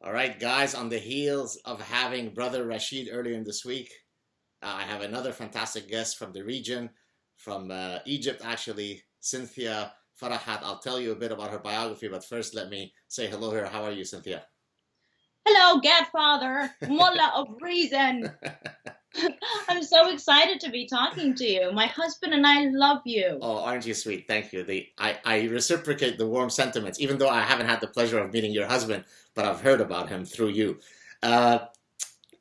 All right, guys, on the heels of having Brother Rashid earlier in this week, I have another fantastic guest from the region, from Egypt, actually, Cynthia Farahat. I'll tell you a bit about her biography, but first let me say hello here. How are you, Cynthia? Hello, Godfather, Mullah of Reason. I'm so excited to be talking to you. My husband and I love you. Oh, aren't you sweet? Thank you. I reciprocate the warm sentiments, even though I haven't had the pleasure of meeting your husband, but I've heard about him through you. Uh,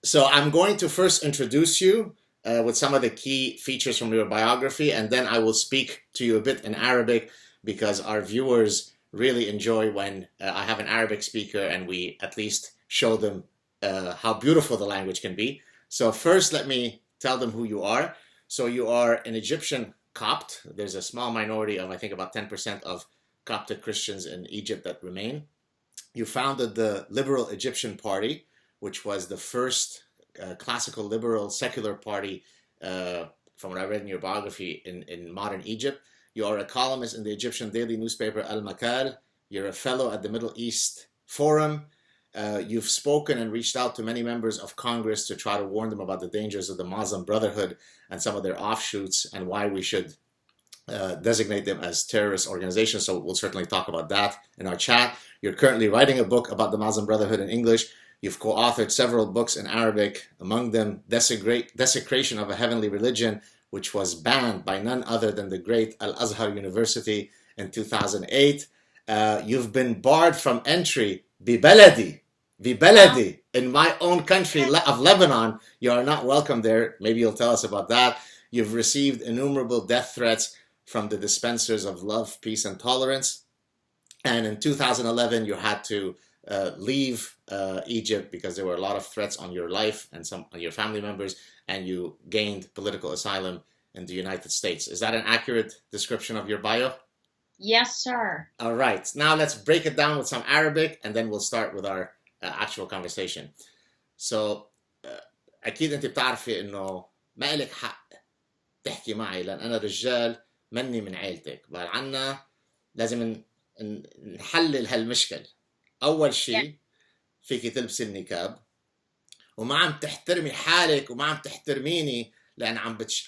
so I'm going to first introduce you with some of the key features from your biography, and then I will speak to you a bit in Arabic because our viewers really enjoy when I have an Arabic speaker and we at least show them how beautiful the language can be. So first, let me tell them who you are. So you are an Egyptian Copt. There's a small minority of, I think, about 10% of Coptic Christians in Egypt that remain. You founded the Liberal Egyptian Party, which was the first classical liberal secular party, from what I read in your biography, in modern Egypt. You are a columnist in the Egyptian daily newspaper Al Makal. You're a fellow at the Middle East Forum. You've spoken and reached out to many members of Congress to try to warn them about the dangers of the Muslim Brotherhood and some of their offshoots and why we should designate them as terrorist organizations. So we'll certainly talk about that in our chat. You're currently writing a book about the Muslim Brotherhood in English. You've co-authored several books in Arabic, among them Desecration of a Heavenly Religion, which was banned by none other than the great Al-Azhar University in 2008. You've been barred from entry, Bibaladi, in my own country of Lebanon. You are not welcome there. Maybe you'll tell us about that. You've received innumerable death threats from the dispensers of love, peace, and tolerance. And in 2011, you had to leave Egypt because there were a lot of threats on your life and some on your family members, and you gained political asylum in the United States. Is that an accurate description of your bio? Yes, sir. All right. Now let's break it down with some Arabic, and then we'll start with our actual conversation. So, أكيد أنت بتعرفي إنه ما إلك حق تحكي معي لأن أنا رجال مني من عيلتك، بل عنا لازم نحلل هالمشكل. أول شيء فيك تلبسي النكاب وما عم تحترمي حالك وما عم تحترميني لأن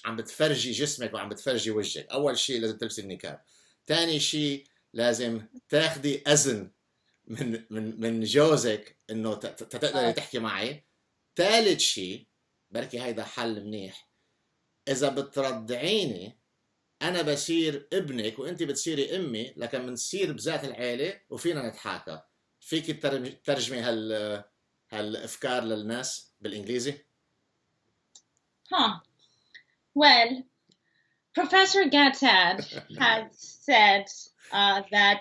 عم بتفرجي جسمك وعم بتفرجي وجهك. أول شيء لازم تلبسي النكاب. تاني شيء لازم تاخدي أذن من جوزك إنه تقدري تحكي معي. ثالث شيء بركي هيدا حل منيح، إذا بترضعيني أنا بصير ابنك وأنت بتصيري أمي، لكن بنصير بذات العيلة وفينا نتحاكى. فيك ترجمي هالأفكار للناس بالإنجليزي؟ Well, Professor Gattad has said that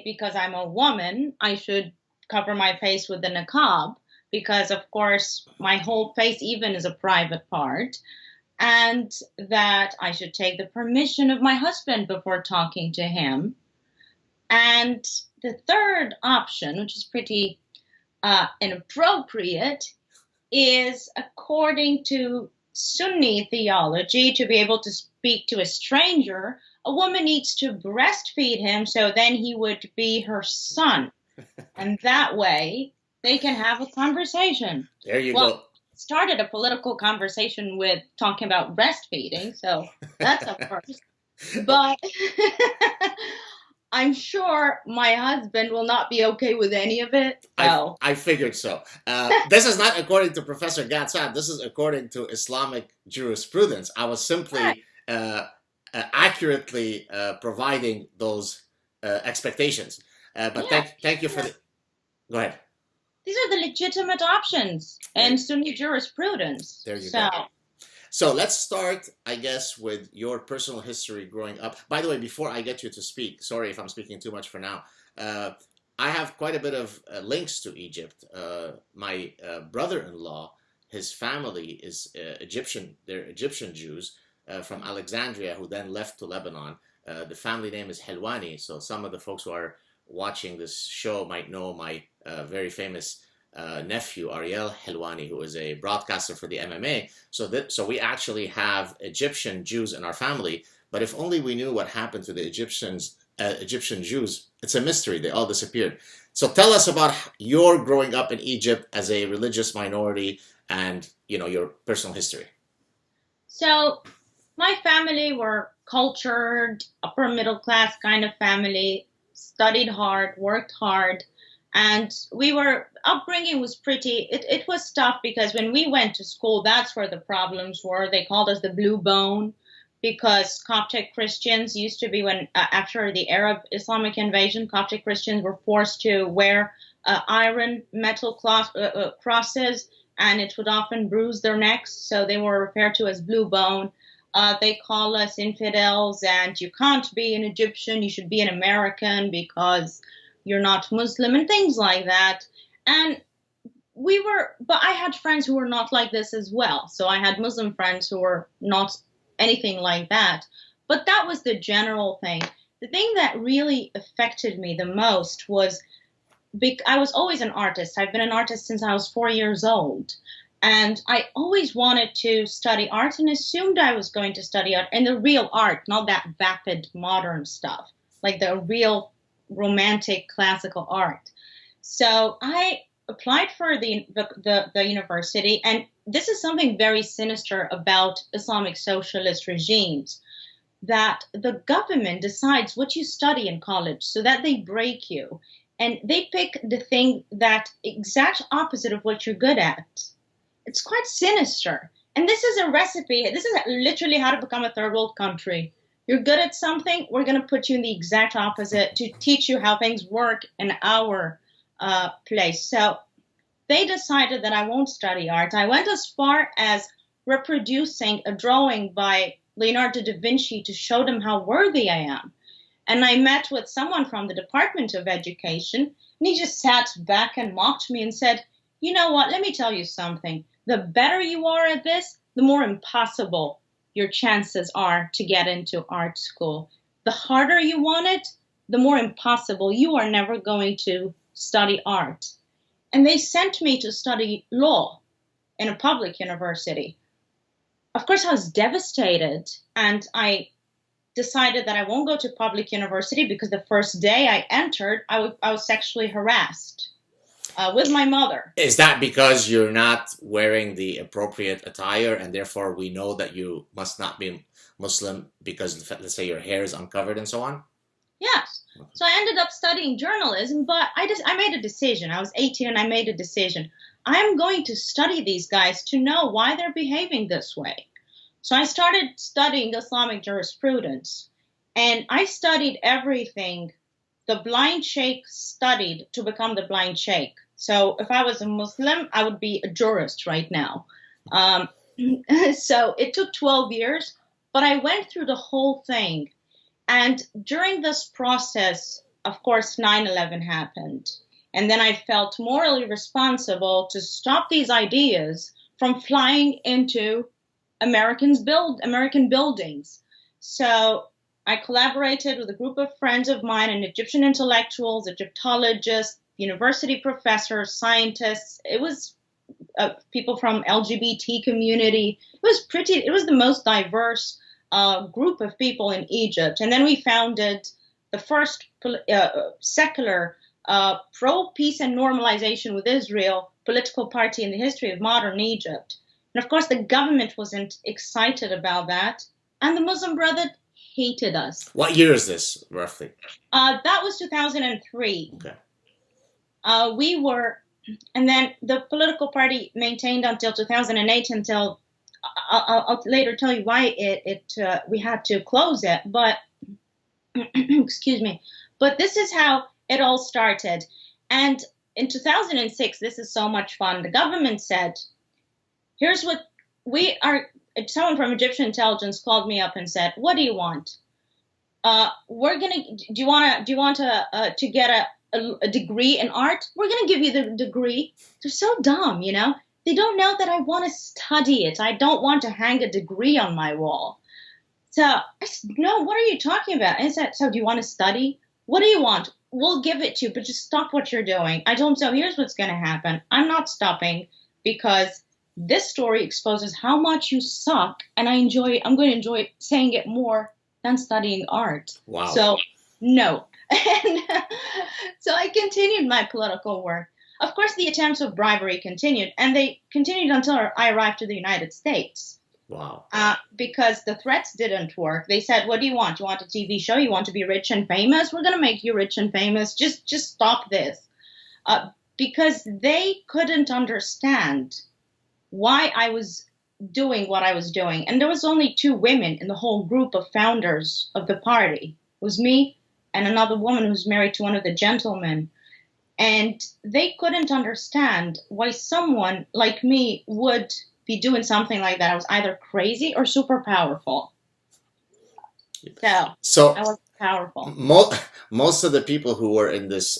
because I'm a woman, I should cover my face with the niqab because, of course, my whole face even is a private part, and that I should take the permission of my husband before talking to him. And the third option, which is pretty inappropriate, is according to Sunni theology, to be able to speak to a stranger, a woman needs to breastfeed him so then he would be her son. And that way they can have a conversation. There you go. Started a political conversation with talking about breastfeeding, so that's a first. But I'm sure my husband will not be okay with any of it. So. I figured so. This is not according to Professor Gatsad. This is according to Islamic jurisprudence. I was simply accurately providing those expectations. But thank you for the... Go ahead. These are the legitimate options in Sunni jurisprudence. There you go. So let's start, I guess, with your personal history growing up. By the way, before I get you to speak, sorry if I'm speaking too much for now, I have quite a bit of links to Egypt. My brother-in-law, his family is Egyptian. They're Egyptian Jews from Alexandria who then left to Lebanon. The family name is Helwani. So some of the folks who are watching this show might know my very famous nephew, Ariel Helwani, who is a broadcaster for the MMA. So we actually have Egyptian Jews in our family. But if only we knew what happened to the Egyptians Egyptian Jews, it's a mystery. They all disappeared. So tell us about your growing up in Egypt as a religious minority and, your personal history. So my family were cultured, upper middle class kind of family, studied hard, worked hard. And upbringing was it was tough because when we went to school, that's where the problems were. They called us the blue bone because Coptic Christians used to be after the Arab Islamic invasion, Coptic Christians were forced to wear iron metal crosses, and it would often bruise their necks. So they were referred to as blue bone. They call us infidels, and you can't be an Egyptian. You should be an American because you're not Muslim and things like that. And but I had friends who were not like this as well. So I had Muslim friends who were not anything like that. But that was the general thing. The thing that really affected me the most was I was always an artist. I've been an artist since I was 4 years old. And I always wanted to study art and assumed I was going to study art, and the real art, not that vapid modern stuff, like the real romantic classical art. So I applied for the university, and this is something very sinister about Islamic socialist regimes, that the government decides what you study in college so that they break you, and they pick the thing that exact opposite of what you're good at. It's quite sinister. And this is a recipe. This is literally how to become a third world country. You're good at something, we're going to put you in the exact opposite to teach you how things work in our place. So they decided that I won't study art. I went as far as reproducing a drawing by Leonardo da Vinci to show them how worthy I am. And I met with someone from the Department of Education, and he just sat back and mocked me and said, you know what, let me tell you something. The better you are at this, the more impossible your chances are to get into art school. The harder you want it, the more impossible. You are never going to study art. And they sent me to study law in a public university. Of course, I was devastated, and I decided that I won't go to public university because the first day I entered, I was sexually harassed with my mother. Is that because you're not wearing the appropriate attire, and therefore we know that you must not be Muslim because, let's say, your hair is uncovered and so on? Yes. So I ended up studying journalism, but I made a decision. I was 18 and I made a decision. I'm going to study these guys to know why they're behaving this way. So I started studying Islamic jurisprudence, and I studied everything the blind sheikh studied to become the blind sheikh. So if I was a Muslim, I would be a jurist right now. So it took 12 years, but I went through the whole thing. And during this process, of course, 9/11 happened. And then I felt morally responsible to stop these ideas from flying into American buildings. So I collaborated with a group of friends of mine and Egyptian intellectuals, Egyptologists, university professors, scientists. It was people from LGBT community. It was the most diverse group of people in Egypt. And then we founded the first secular pro-peace and normalization with Israel political party in the history of modern Egypt. And of course, the government wasn't excited about that. And the Muslim Brotherhood hated us. What year is this, roughly? That was 2003. Okay. And then the political party maintained until 2008, until I'll later tell you why we had to close it. But excuse me. But this is how it all started. And in 2006, this is so much fun. The government said, here's what someone from Egyptian intelligence called me up and said, what do you want? Do you want to get a degree in art? We're going to give you the degree. They're so dumb, you know? They don't know that I want to study it. I don't want to hang a degree on my wall. So I said, no, what are you talking about? And I said, so do you want to study? What do you want? We'll give it to you, but just stop what you're doing. I told him, so here's what's going to happen. I'm not stopping because this story exposes how much you suck, and I'm going to enjoy saying it more than studying art. Wow. So No. And so I continued my political work. Of course, the attempts of bribery continued, and they continued until I arrived to the United States. Wow. Because the threats didn't work. They said, what do you want? You want a TV show? You want to be rich and famous? We're going to make you rich and famous. Just stop this. Because they couldn't understand why I was doing what I was doing. And there was only 2 women in the whole group of founders of the party. It was me and another woman who's married to one of the gentlemen. And they couldn't understand why someone like me would be doing something like that. I was either crazy or super powerful. So I was powerful. Most of the people who were in this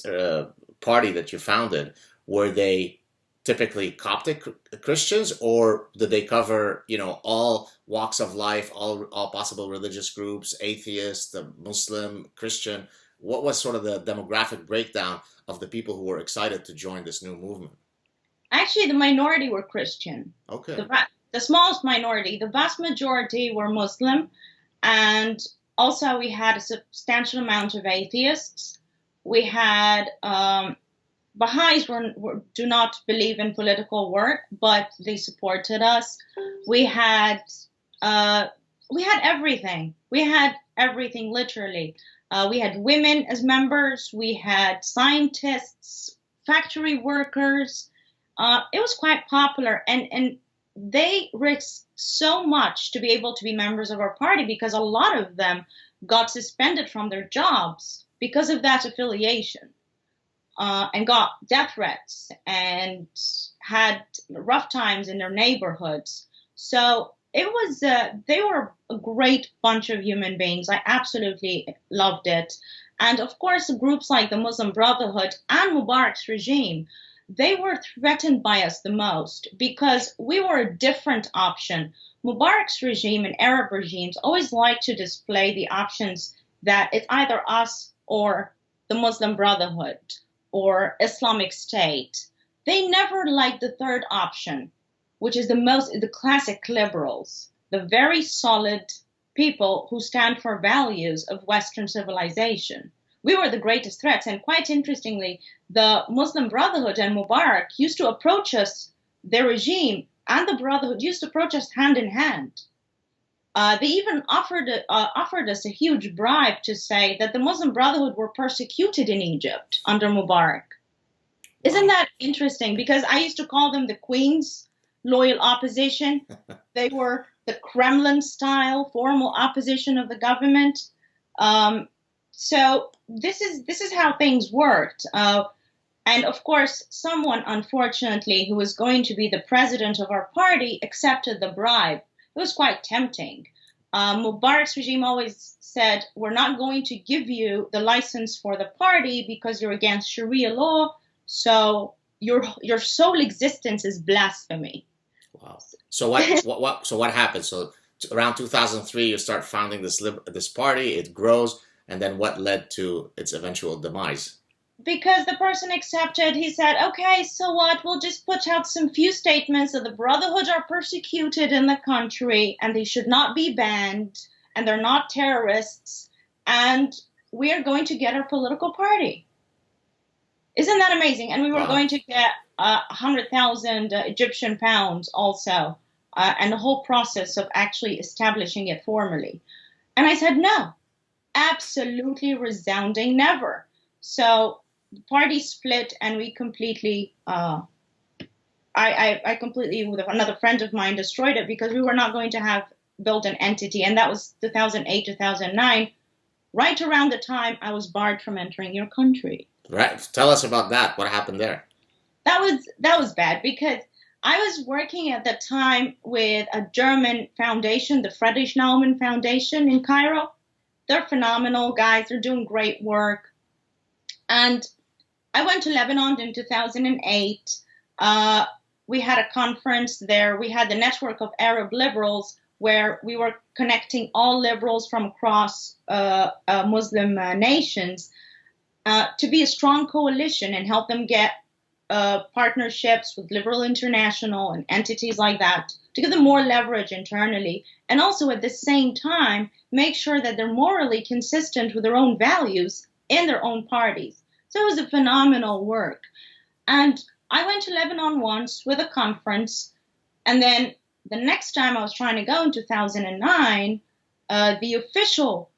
party that you founded, were they typically Coptic Christians, or did they cover, all walks of life, all possible religious groups, atheists, the Muslim, Christian? What was sort of the demographic breakdown of the people who were excited to join this new movement? Actually, the minority were Christian. Okay. The smallest minority. The vast majority were Muslim. And also we had a substantial amount of atheists. We had Baha'is do not believe in political work, but they supported us. We had everything. We had everything, literally. We had women as members. We had scientists, factory workers. It was quite popular, and they risked so much to be able to be members of our party, because a lot of them got suspended from their jobs because of that affiliation, and got death threats and had rough times in their neighborhoods. So they were a great bunch of human beings. I absolutely loved it. And of course, groups like the Muslim Brotherhood and Mubarak's regime, they were threatened by us the most because we were a different option. Mubarak's regime and Arab regimes always like to display the options that it's either us or the Muslim Brotherhood or Islamic State. They never liked the third option, which is the classic liberals, the very solid people who stand for values of Western civilization. We were the greatest threats. And quite interestingly, the Muslim Brotherhood and Mubarak used to approach us, their regime and the Brotherhood used to approach us hand in hand. They even offered us a huge bribe to say that the Muslim Brotherhood were persecuted in Egypt under Mubarak. Isn't that interesting? Because I used to call them the Queen's loyal opposition. They were the Kremlin-style formal opposition of the government. So this is how things worked. And of course, someone, unfortunately, who was going to be the president of our party accepted the bribe. It was quite tempting. Mubarak's regime always said, we're not going to give you the license for the party because you're against Sharia law. So your sole existence is blasphemy. Wow. So what happened? So around 2003, you start founding this party. It grows, and then what led to its eventual demise? Because the person accepted, he said, okay, so what? We'll just put out some few statements that the Brotherhood are persecuted in the country and they should not be banned and they're not terrorists, and we are going to get our political party. Isn't that amazing? And we were going to get 100,000 Egyptian pounds also, and the whole process of actually establishing it formally. And I said, no, absolutely resounding never. So the party split, and we completely, I completely, with another friend of mine, destroyed it because we were not going to have built an entity. And that was 2008, 2009, right around the time I was barred from entering your country. Right. Tell us about that. What happened there? That was bad because I was working at the time with a German foundation, the Friedrich Naumann Foundation in Cairo. They're phenomenal guys. They're doing great work. And I went to Lebanon in 2008. We had a conference there. We had the network of Arab liberals where we were connecting all liberals from across Muslim nations to be a strong coalition and help them get partnerships with Liberal International and entities like that to give them more leverage internally, and also at the same time make sure that they're morally consistent with their own values in their own parties. So it was a phenomenal work. And I went to Lebanon once with a conference, and then the next time I was trying to go in 2009, the official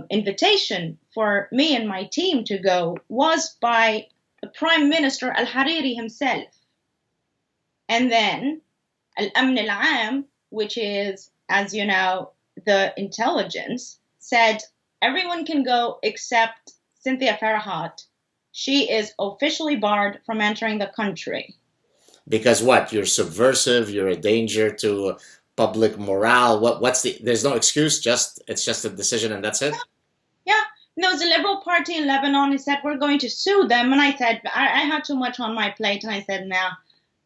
invitation for me and my team to go was by the Prime Minister Al-Hariri himself. And then Al-Amn Al-Am, which is, as you know, the intelligence, said everyone can go except Cynthia Farahat. She is officially barred from entering the country. Because what? You're subversive, you're a danger to public morale. There's no excuse, it's just a decision and that's it? Yeah. And there was a Liberal Party in Lebanon who said, we're going to sue them. And I said, I had too much on my plate. And I said, no,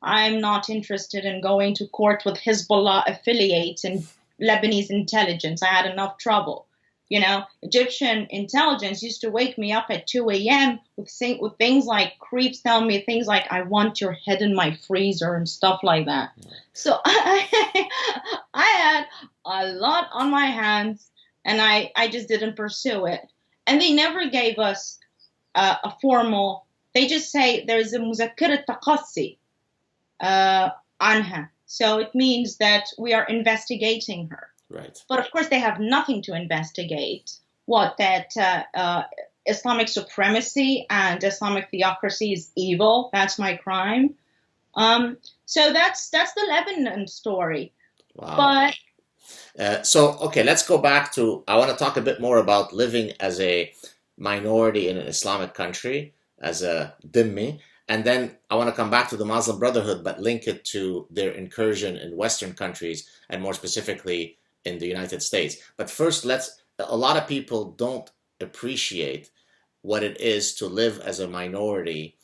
I'm not interested in going to court with Hezbollah affiliates and Lebanese intelligence. I had enough trouble. You know, Egyptian intelligence used to wake me up at 2 a.m. with things like creeps telling me things like, I want your head in my freezer and stuff like that. So I had a lot on my hands, and I just didn't pursue it. And they never gave us a formal, they just say there's a muzakkirat taqassi anha. So it means that we are investigating her. Right. But of course, they have nothing to investigate. That Islamic supremacy and Islamic theocracy is evil. That's my crime. So that's the Lebanon story. Wow. But okay, let's go back to. I want to talk a bit more about living as a minority in an Islamic country, as a dhimmi, and then I want to come back to the Muslim Brotherhood, but link it to their incursion in Western countries, and more specifically in the United States. But first, a lot of people don't appreciate what it is to live as a minority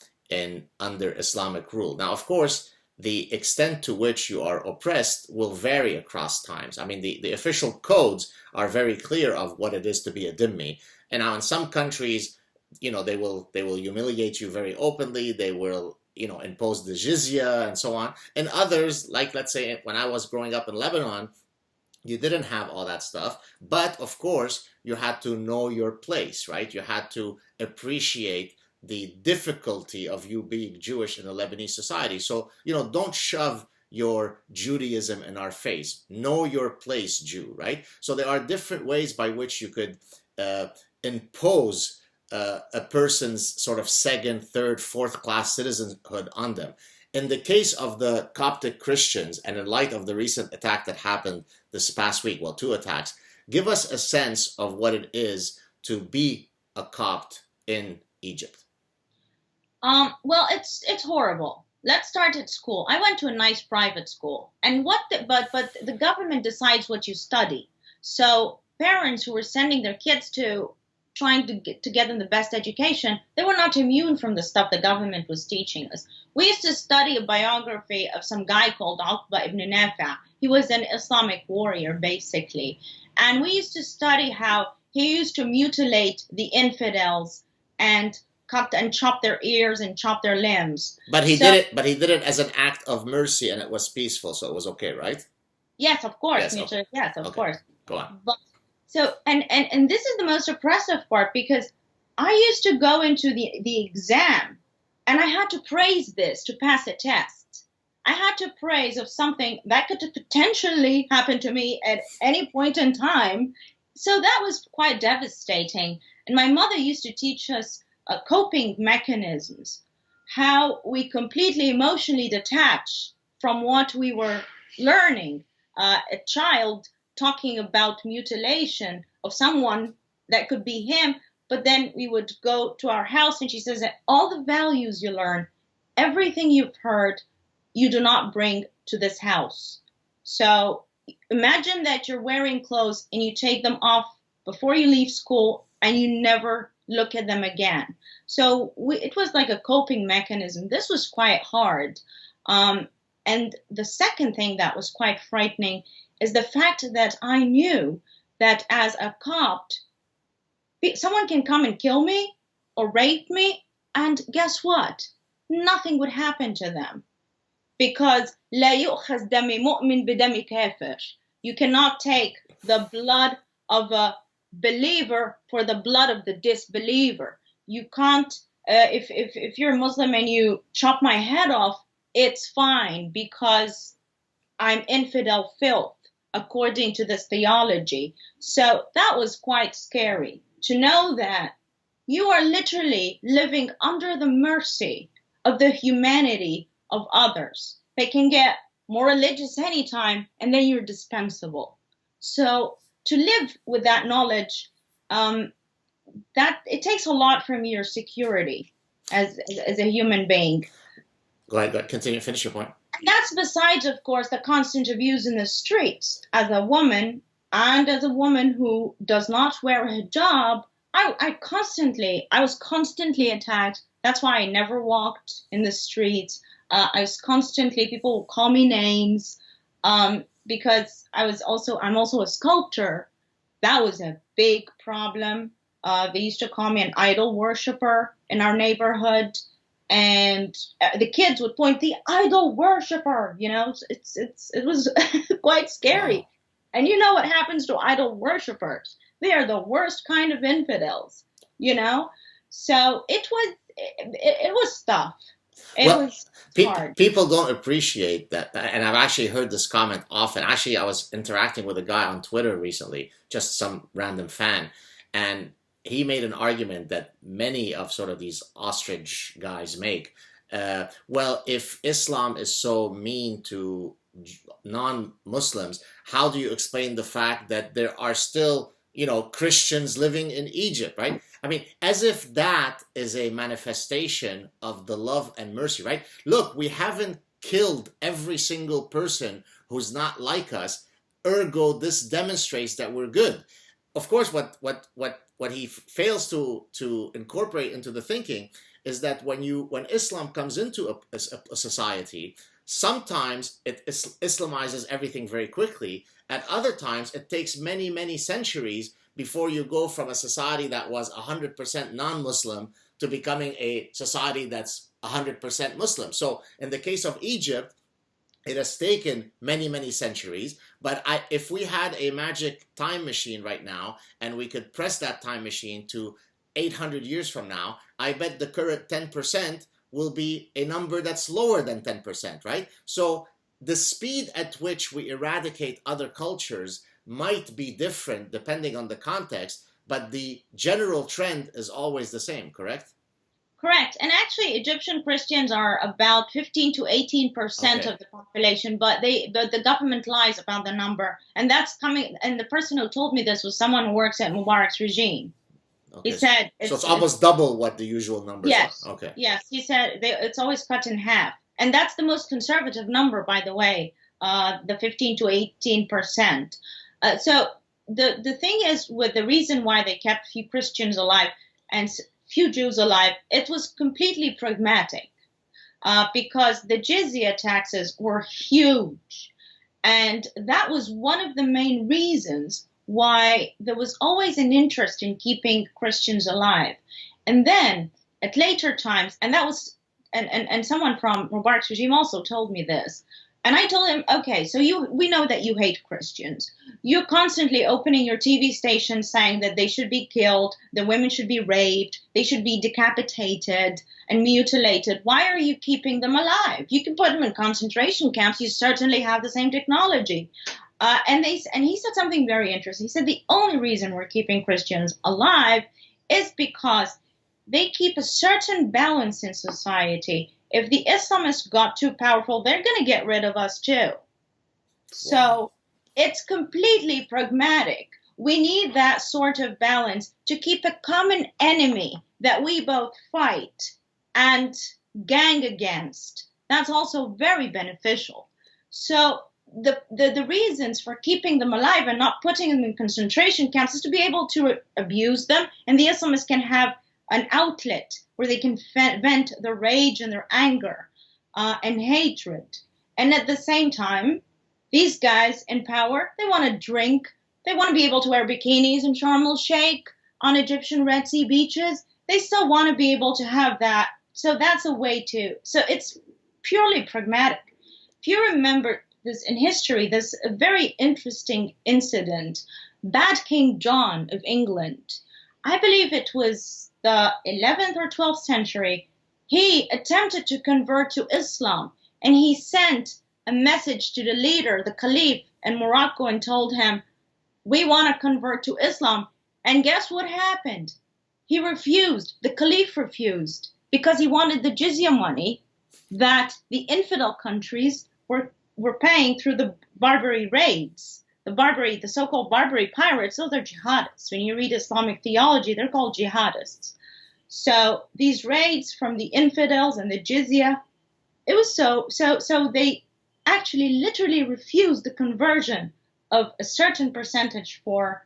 under Islamic rule. Now, of course, the extent to which you are oppressed will vary across times. I mean, the official codes are very clear of what it is to be a dhimmi. And now in some countries, you know, they will humiliate you very openly. They will, you know, impose the jizya and so on. And others, like let's say when I was growing up in Lebanon, you didn't have all that stuff, but of course, you had to know your place, right? You had to appreciate the difficulty of you being Jewish in a Lebanese society. So, you know, don't shove your Judaism in our face. Know your place, Jew, right? So there are different ways by which you could impose a person's sort of second, third, fourth class citizenhood on them. In the case of the Coptic Christians, and in light of the recent attack that happened this past week, well, 2 attacks, give us a sense of what it is to be a Copt in Egypt. Well, it's horrible. Let's start at school. I went to a nice private school, and but the government decides what you study. So parents who were sending their kids to trying to get them the best education, they were not immune from the stuff the government was teaching us. We used to study a biography of some guy called Uqba ibn Nafi'. He was an Islamic warrior, basically. And we used to study how he used to mutilate the infidels and chop their ears and chop their limbs. But he did it as an act of mercy, and it was peaceful, so it was okay, right? Yes, of course. Yes, okay. Yes, of course. Go on. But, so and this is the most oppressive part, because I used to go into the exam and I had to praise this to pass a test. I had to praise of something that could potentially happen to me at any point in time. So that was quite devastating. And my mother used to teach us coping mechanisms, how we completely emotionally detach from what we were learning. A child talking about mutilation of someone that could be him, but then we would go to our house and she says that all the values you learn, everything you've heard, you do not bring to this house. So imagine that you're wearing clothes and you take them off before you leave school and you never look at them again. So it was like a coping mechanism. This was quite hard. And the second thing that was quite frightening is the fact that I knew that as a Copt, someone can come and kill me or rape me, and guess what? nothing would happen to them. Because لا يؤخذ دم مؤمن بدم كافر. You cannot take the blood of a believer for the blood of the disbeliever. You can't, if you're a Muslim and you chop my head off, it's fine because I'm infidel filth, according to this theology. So that was quite scary to know that you are literally living under the mercy of the humanity of others. They can get more religious anytime, and then you're dispensable. So to live with that knowledge, that it takes a lot from your security as a human being. Go ahead. Continue. Finish your point. And that's besides, of course, the constant abuse in the streets. As a woman, and as a woman who does not wear a hijab, I was constantly attacked. That's why I never walked in the streets. I was constantly, people would call me names, because I'm also a sculptor. That was a big problem. They used to call me an idol worshiper in our neighborhood, and the kids would point, the idol worshiper, it was quite scary. Wow. And you know what happens to idol worshipers? They are the worst kind of infidels, So it was tough. It was hard. People don't appreciate that. And I've actually heard this comment often. Actually, I was interacting with a guy on Twitter recently, just some random fan. And he made an argument that many of sort of these ostrich guys make. Well, if Islam is so mean to non-Muslims, how do you explain the fact that there are still, Christians living in Egypt, right? I mean, as if that is a manifestation of the love and mercy, right? Look, we haven't killed every single person who's not like us. Ergo, this demonstrates that we're good. Of course, what he fails to incorporate into the thinking is that when Islam comes into a society, sometimes it Islamizes everything very quickly. At other times, it takes many, many centuries before you go from a society that was 100% non-Muslim to becoming a society that's 100% Muslim. So in the case of Egypt, it has taken many, many centuries. But if we had a magic time machine right now, and we could press that time machine to 800 years from now, I bet the current 10% will be a number that's lower than 10%, right? So the speed at which we eradicate other cultures might be different depending on the context, but the general trend is always the same, correct? Correct. And actually, Egyptian Christians are about 15 to 18% of the population, but the government lies about the number. And that's coming, and the person who told me this was someone who works at Mubarak's regime. Okay. He said it's almost double what the usual numbers are. Okay. Yes, he said it's always cut in half. And that's the most conservative number, by the way, the 15 to 18%. So the thing is, with the reason why they kept few Christians alive and few Jews alive, it was completely pragmatic, because the jizya taxes were huge. And that was one of the main reasons why there was always an interest in keeping Christians alive. And then at later times, and that was, and someone from Mubarak's regime also told me this. And I told him, okay, so we know that you hate Christians. You're constantly opening your TV station saying that they should be killed, the women should be raped, they should be decapitated and mutilated. Why are you keeping them alive? You can put them in concentration camps. You certainly have the same technology. And he said something very interesting. He said the only reason we're keeping Christians alive is because they keep a certain balance in society. If the Islamists got too powerful, they're going to get rid of us too. So it's completely pragmatic. We need that sort of balance to keep a common enemy that we both fight and gang against. That's also very beneficial. So the reasons for keeping them alive and not putting them in concentration camps is to be able to abuse them, and the Islamists can have an outlet where they can vent their rage and their anger and hatred. And at the same time, these guys in power, they want to drink. They want to be able to wear bikinis in Sharm el-Sheikh on Egyptian Red Sea beaches. They still want to be able to have that So that's a way to, so it's purely pragmatic. If you remember this in history, there's a very interesting incident. Bad King John of England, I believe it was the 11th or 12th century, he attempted to convert to Islam, and he sent a message to the leader, the Caliph in Morocco, and told him, we want to convert to Islam. And guess what happened? He refused. The Caliph refused because he wanted the jizya money that the infidel countries were paying through the Barbary raids. The so-called Barbary pirates, those are jihadists. When you read Islamic theology, they're called jihadists. So these raids from the infidels and the jizya, it was so they actually literally refused the conversion of a certain percentage for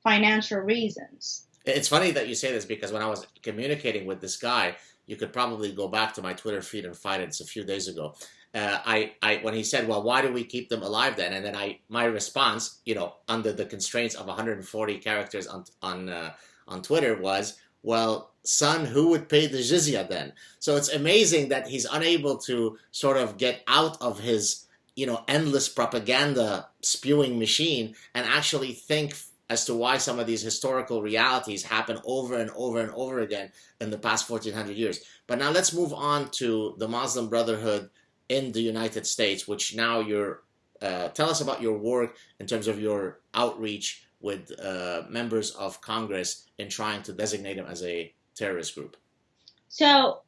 financial reasons. It's funny that you say this, because when I was communicating with this guy, you could probably go back to my Twitter feed and find it. It's a few days ago. When he said, well, why do we keep them alive then? And then my response, under the constraints of 140 characters on Twitter was, well, son, who would pay the jizya then? So it's amazing that he's unable to sort of get out of his, endless propaganda spewing machine and actually think as to why some of these historical realities happen over and over and over again in the past 1400 years. But now let's move on to the Muslim Brotherhood in the United States, which now tell us about your work in terms of your outreach with members of Congress in trying to designate them as a terrorist group. So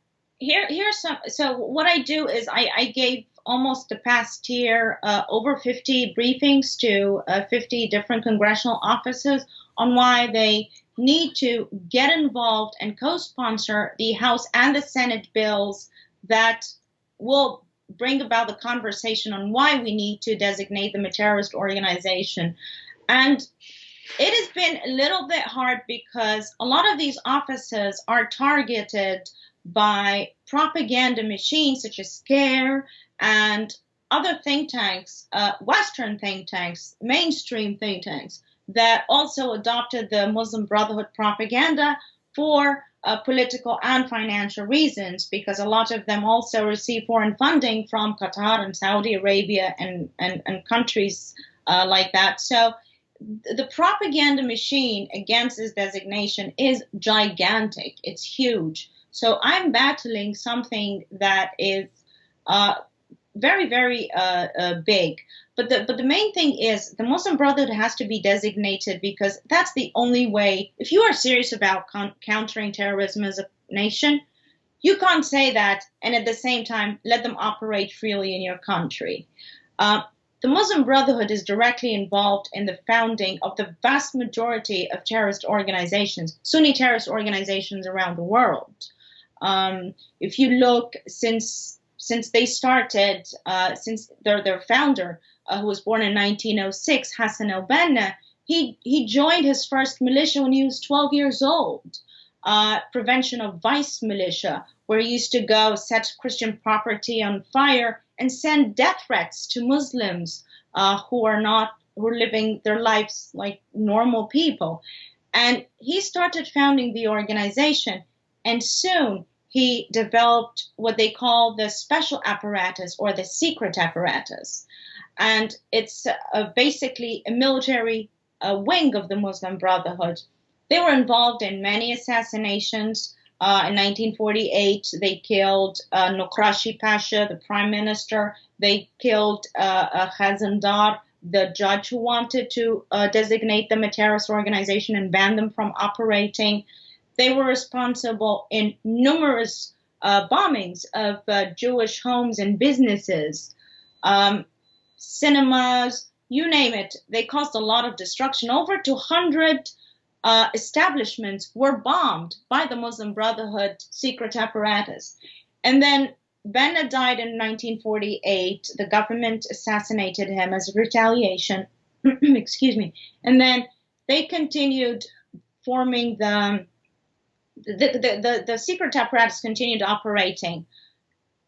so what I do is I gave almost the past year over 50 briefings to 50 different congressional offices on why they need to get involved and co-sponsor the House and the Senate bills that will bring about the conversation on why we need to designate them a terrorist organization. And it has been a little bit hard because a lot of these offices are targeted by propaganda machines such as SCARE and other think tanks, Western think tanks, mainstream think tanks, that also adopted the Muslim Brotherhood propaganda for political and financial reasons, because a lot of them also receive foreign funding from Qatar and Saudi Arabia and countries like that. So the propaganda machine against this designation is gigantic. It's huge. So I'm battling something that is very, very big. But the main thing is the Muslim Brotherhood has to be designated, because that's the only way. If you are serious about countering terrorism as a nation, you can't say that and at the same time let them operate freely in your country. The Muslim Brotherhood is directly involved in the founding of the vast majority of terrorist organizations, Sunni terrorist organizations around the world. If you look, since they started, since their founder, who was born in 1906, Hassan al-Banna, he joined his first militia when he was 12 years old, Prevention of Vice Militia, where he used to go set Christian property on fire and send death threats to Muslims who are living their lives like normal people. And he started founding the organization, and soon he developed what they call the special apparatus or the secret apparatus. And it's basically a military wing of the Muslim Brotherhood. They were involved in many assassinations. In 1948, they killed Nokrashi Pasha, the prime minister. They killed Khazandar, the judge who wanted to designate them a terrorist organization and ban them from operating. They were responsible in numerous bombings of Jewish homes and businesses, cinemas, you name it. They caused a lot of destruction. Over 200 establishments were bombed by the Muslim Brotherhood secret apparatus. And then Banna died in 1948. The government assassinated him as a retaliation. Excuse me. And then they continued forming the secret apparatus continued operating.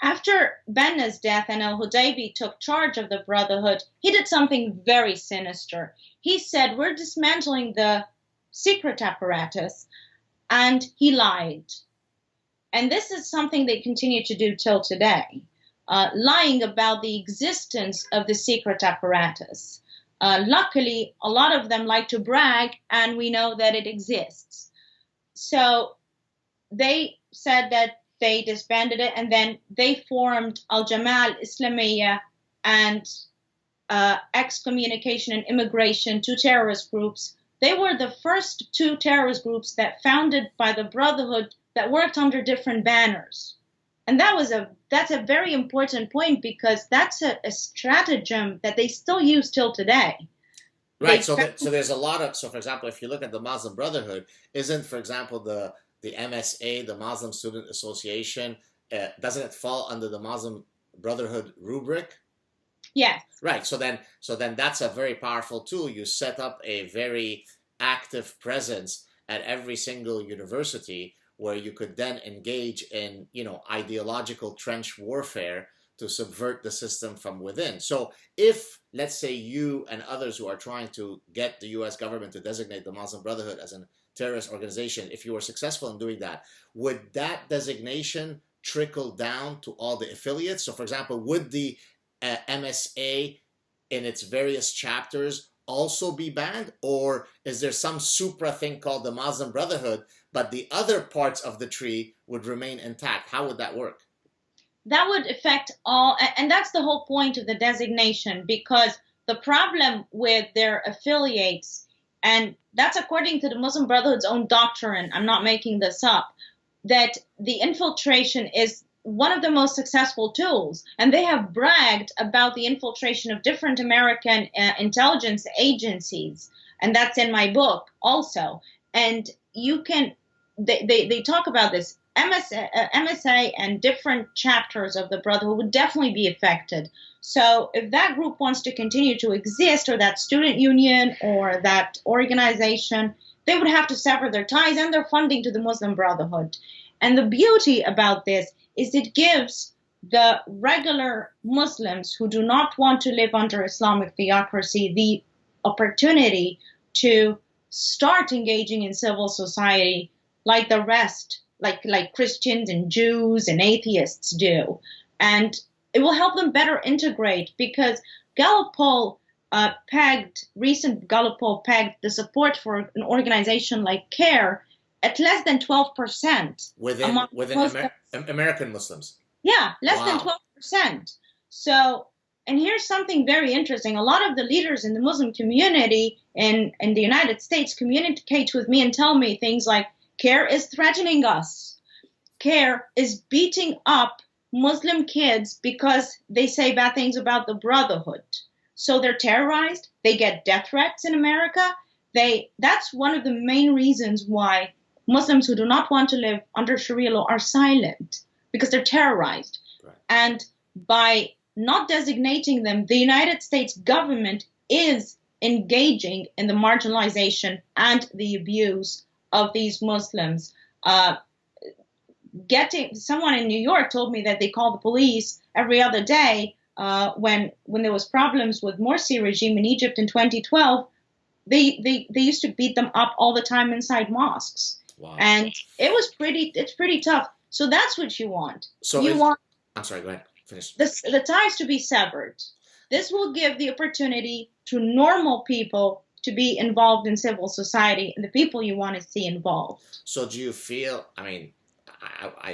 After Banna's death and al-Hudaybi took charge of the Brotherhood, he did something very sinister. He said, we're dismantling the secret apparatus, and he lied. and this is something they continue to do till today, lying about the existence of the secret apparatus. Luckily, a lot of them like to brag, and we know that it exists. So they said that they disbanded it, and then they formed Al-Jamaa al-Islamiyya and excommunication and immigration, two terrorist groups. They were the first two terrorist groups that founded by the Brotherhood that worked under different banners. And that's a very important point, because that's a stratagem that they still use till today. Right. So there's a lot of, so for example, if you look at the Muslim Brotherhood, isn't, for example, the MSA, the Muslim Student Association, doesn't it fall under the Muslim Brotherhood rubric? Yes. Right. So then that's a very powerful tool. You set up a very active presence at every single university, where you could then engage in, ideological trench warfare to subvert the system from within. So if, let's say, you and others who are trying to get the U.S. government to designate the Muslim Brotherhood as a terrorist organization, if you were successful in doing that, would that designation trickle down to all the affiliates? So, for example, would the MSA in its various chapters also be banned? Or is there some supra thing called the Muslim Brotherhood, but the other parts of the tree would remain intact? How would that work? That would affect all, and that's the whole point of the designation, because the problem with their affiliates, and that's according to the Muslim Brotherhood's own doctrine, I'm not making this up, that the infiltration is one of the most successful tools. And they have bragged about the infiltration of different American intelligence agencies. And that's in my book also. And you can, they talk about this. MSA and different chapters of the Brotherhood would definitely be affected. So if that group wants to continue to exist, or that student union or that organization, they would have to sever their ties and their funding to the Muslim Brotherhood. And the beauty about this is it gives the regular Muslims who do not want to live under Islamic theocracy the opportunity to start engaging in civil society like the rest, like Christians and Jews and atheists do. And it will help them better integrate, because recent Gallup poll pegged the support for an organization like CARE at less than 12%. Within American Muslims. Yeah, less than 12%. So, and here's something very interesting. A lot of the leaders in the Muslim community in the United States communicate with me and tell me things like, CARE is threatening us. CARE is beating up Muslim kids because they say bad things about the Brotherhood. So they're terrorized. They get death threats in America. That's one of the main reasons why Muslims who do not want to live under Sharia law are silent, because they're terrorized. Right. And by not designating them, the United States government is engaging in the marginalization and the abuse of these Muslims. Someone in New York told me that they call the police every other day when there was problems with Morsi regime in Egypt in 2012. They used to beat them up all the time inside mosques. Wow. And it's pretty tough. So that's what you want. I'm sorry, go ahead. Finish. The ties to be severed. This will give the opportunity to normal people to be involved in civil society and the people you want to see involved. So do you feel, I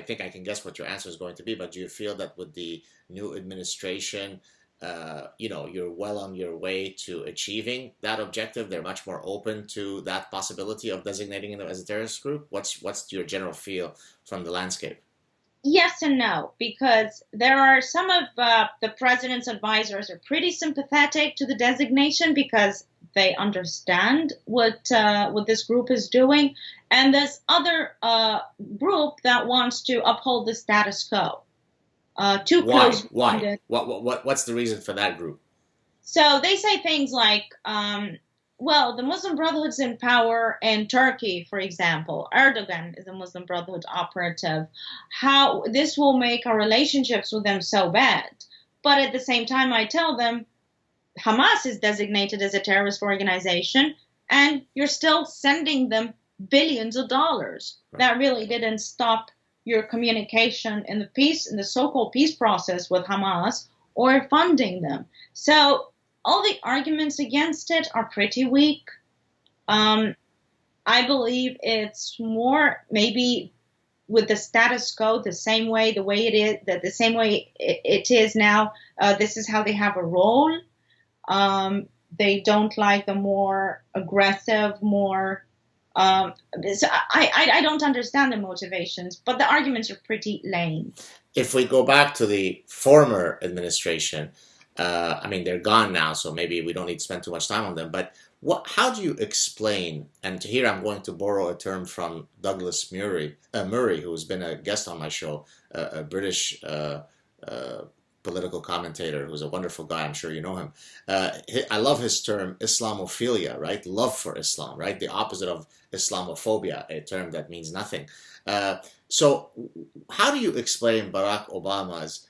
think I can guess what your answer is going to be, but do you feel that with the new administration, you're well on your way to achieving that objective? They're much more open to that possibility of designating them as a terrorist group? What's your general feel from the landscape? Yes and no, because there are some of the president's advisors are pretty sympathetic to the designation because they understand what this group is doing, and there's other group that wants to uphold the status quo. Why? What's the reason for that group? So they say things like, the Muslim Brotherhood's in power in Turkey, for example. Erdogan is a Muslim Brotherhood operative. How this will make our relationships with them so bad. But at the same time, I tell them, Hamas is designated as a terrorist organization, and you're still sending them billions of dollars. Right. That really didn't stop your communication in the so-called peace process with Hamas, or funding them. So all the arguments against it are pretty weak. I believe it's more maybe with the status quo, the same way it is now. This is how they have a role. They don't like the more aggressive, more. So I don't understand the motivations, but the arguments are pretty lame. If we go back to the former administration, I mean, they're gone now, so maybe we don't need to spend too much time on them. But how do you explain, and here I'm going to borrow a term from Douglas Murray, who's been a guest on my show, a British political commentator who's a wonderful guy. I'm sure you know him. I love his term, Islamophilia, right? Love for Islam, right? The opposite of Islamophobia, a term that means nothing. So how do you explain Barack Obama's,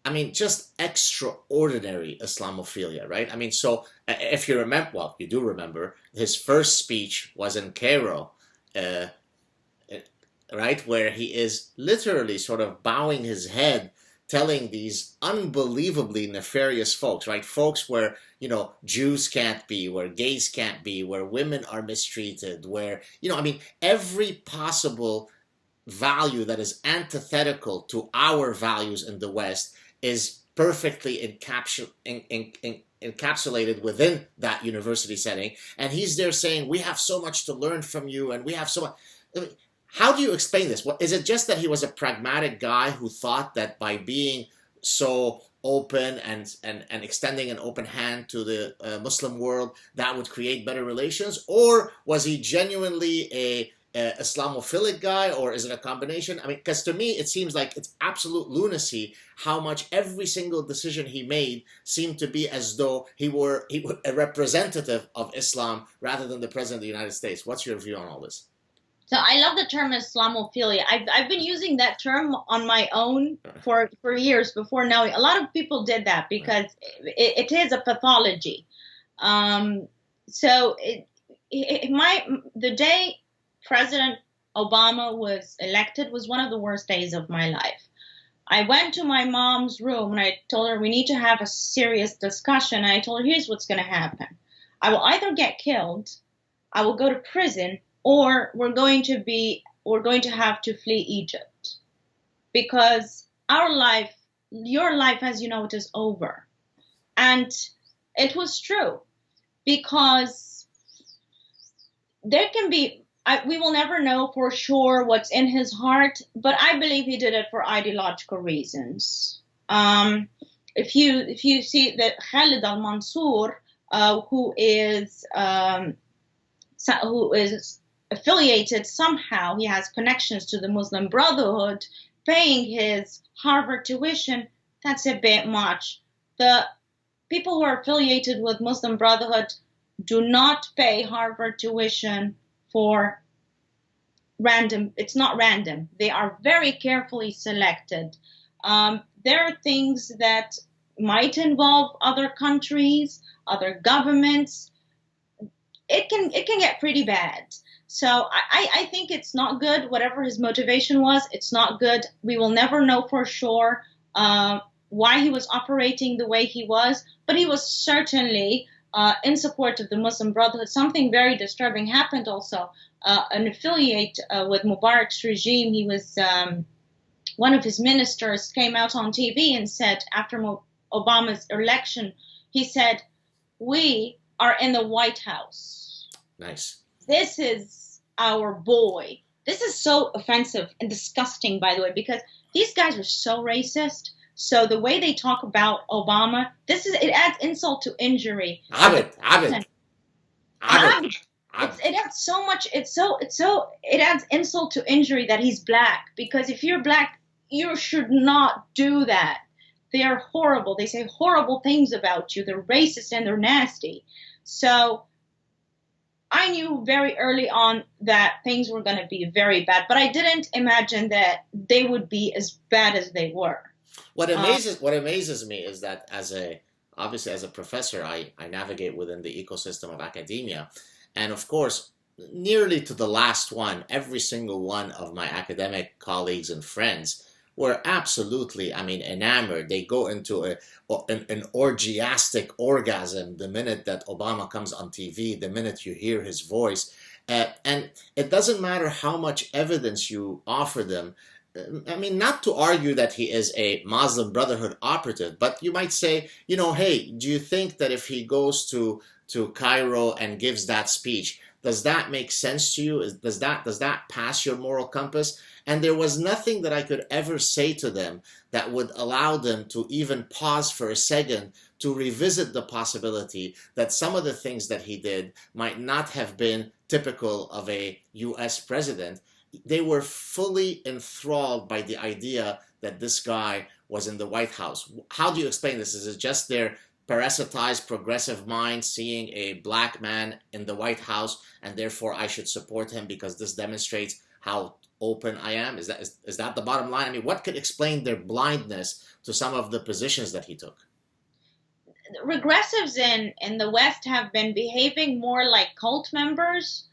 I mean, just extraordinary Islamophilia, right? I mean, so if you remember, well, you do remember, his first speech was in Cairo, right, where he is literally sort of bowing his head, telling these unbelievably nefarious folks, right? Folks where, you know, Jews can't be, where gays can't be, where women are mistreated, where, you know, I mean, every possible value that is antithetical to our values in the West is perfectly encapsulated within that university setting. And he's there saying, we have so much to learn from you, and we have so much. I mean, how do you explain this? What, is it just that he was a pragmatic guy who thought that by being so open and extending an open hand to the Muslim world, that would create better relations? Or was he genuinely a Islamophilic guy, or is it a combination? I mean, because to me, it seems like it's absolute lunacy how much every single decision he made seemed to be as though he were a representative of Islam rather than the President of the United States. What's your view on all this? So I love the term Islamophilia. I've been using that term on my own for years before knowing. A lot of people did that because it is a pathology. So the day President Obama was elected was one of the worst days of my life. I went to my mom's room and I told her we need to have a serious discussion. And I told her, here's what's going to happen. I will either get killed, I will go to prison, or we're going to have to flee Egypt, because your life, as you know, it is over. And it was true, because there can be, we will never know for sure what's in his heart, but I believe he did it for ideological reasons. If you see that Khalid al-Mansour, who is affiliated somehow, he has connections to the Muslim Brotherhood, paying his Harvard tuition, that's a bit much. The people who are affiliated with Muslim Brotherhood do not pay Harvard tuition for random. It's not random. They are very carefully selected. There are things that might involve other countries, other governments. It can get pretty bad. So I think it's not good. Whatever his motivation was, it's not good. We will never know for sure why he was operating the way he was, but he was certainly in support of the Muslim Brotherhood. Something very disturbing happened also. An affiliate with Mubarak's regime, he was one of his ministers came out on TV and said, after Obama's election, he said, "We are in the White House." Nice. This is our boy. This is so offensive and disgusting, by the way, because these guys are so racist. So the way they talk about Obama, it adds insult to injury. Abed. It adds so much. It adds insult to injury that he's black, because if you're black, you should not do that. They are horrible. They say horrible things about you. They're racist and they're nasty. So I knew very early on that things were going to be very bad, but I didn't imagine that they would be as bad as they were. What amazes me is that obviously as a professor, I navigate within the ecosystem of academia. And of course, nearly to the last one, every single one of my academic colleagues and friends were absolutely, I mean, enamored. They go into an orgiastic orgasm the minute that Obama comes on TV, the minute you hear his voice. And it doesn't matter how much evidence you offer them. I mean, not to argue that he is a Muslim Brotherhood operative, but you might say, you know, hey, do you think that if he goes to Cairo and gives that speech, does that make sense to you? Does that pass your moral compass? And there was nothing that I could ever say to them that would allow them to even pause for a second to revisit the possibility that some of the things that he did might not have been typical of a U.S. president. They were fully enthralled by the idea that this guy was in the White House. How do you explain this? Is it just their parasitized progressive mind seeing a black man in the White House and therefore I should support him because this demonstrates how open I am? Is that the bottom line? I mean, what could explain their blindness to some of the positions that he took? Regressives in the West have been behaving more like cult members.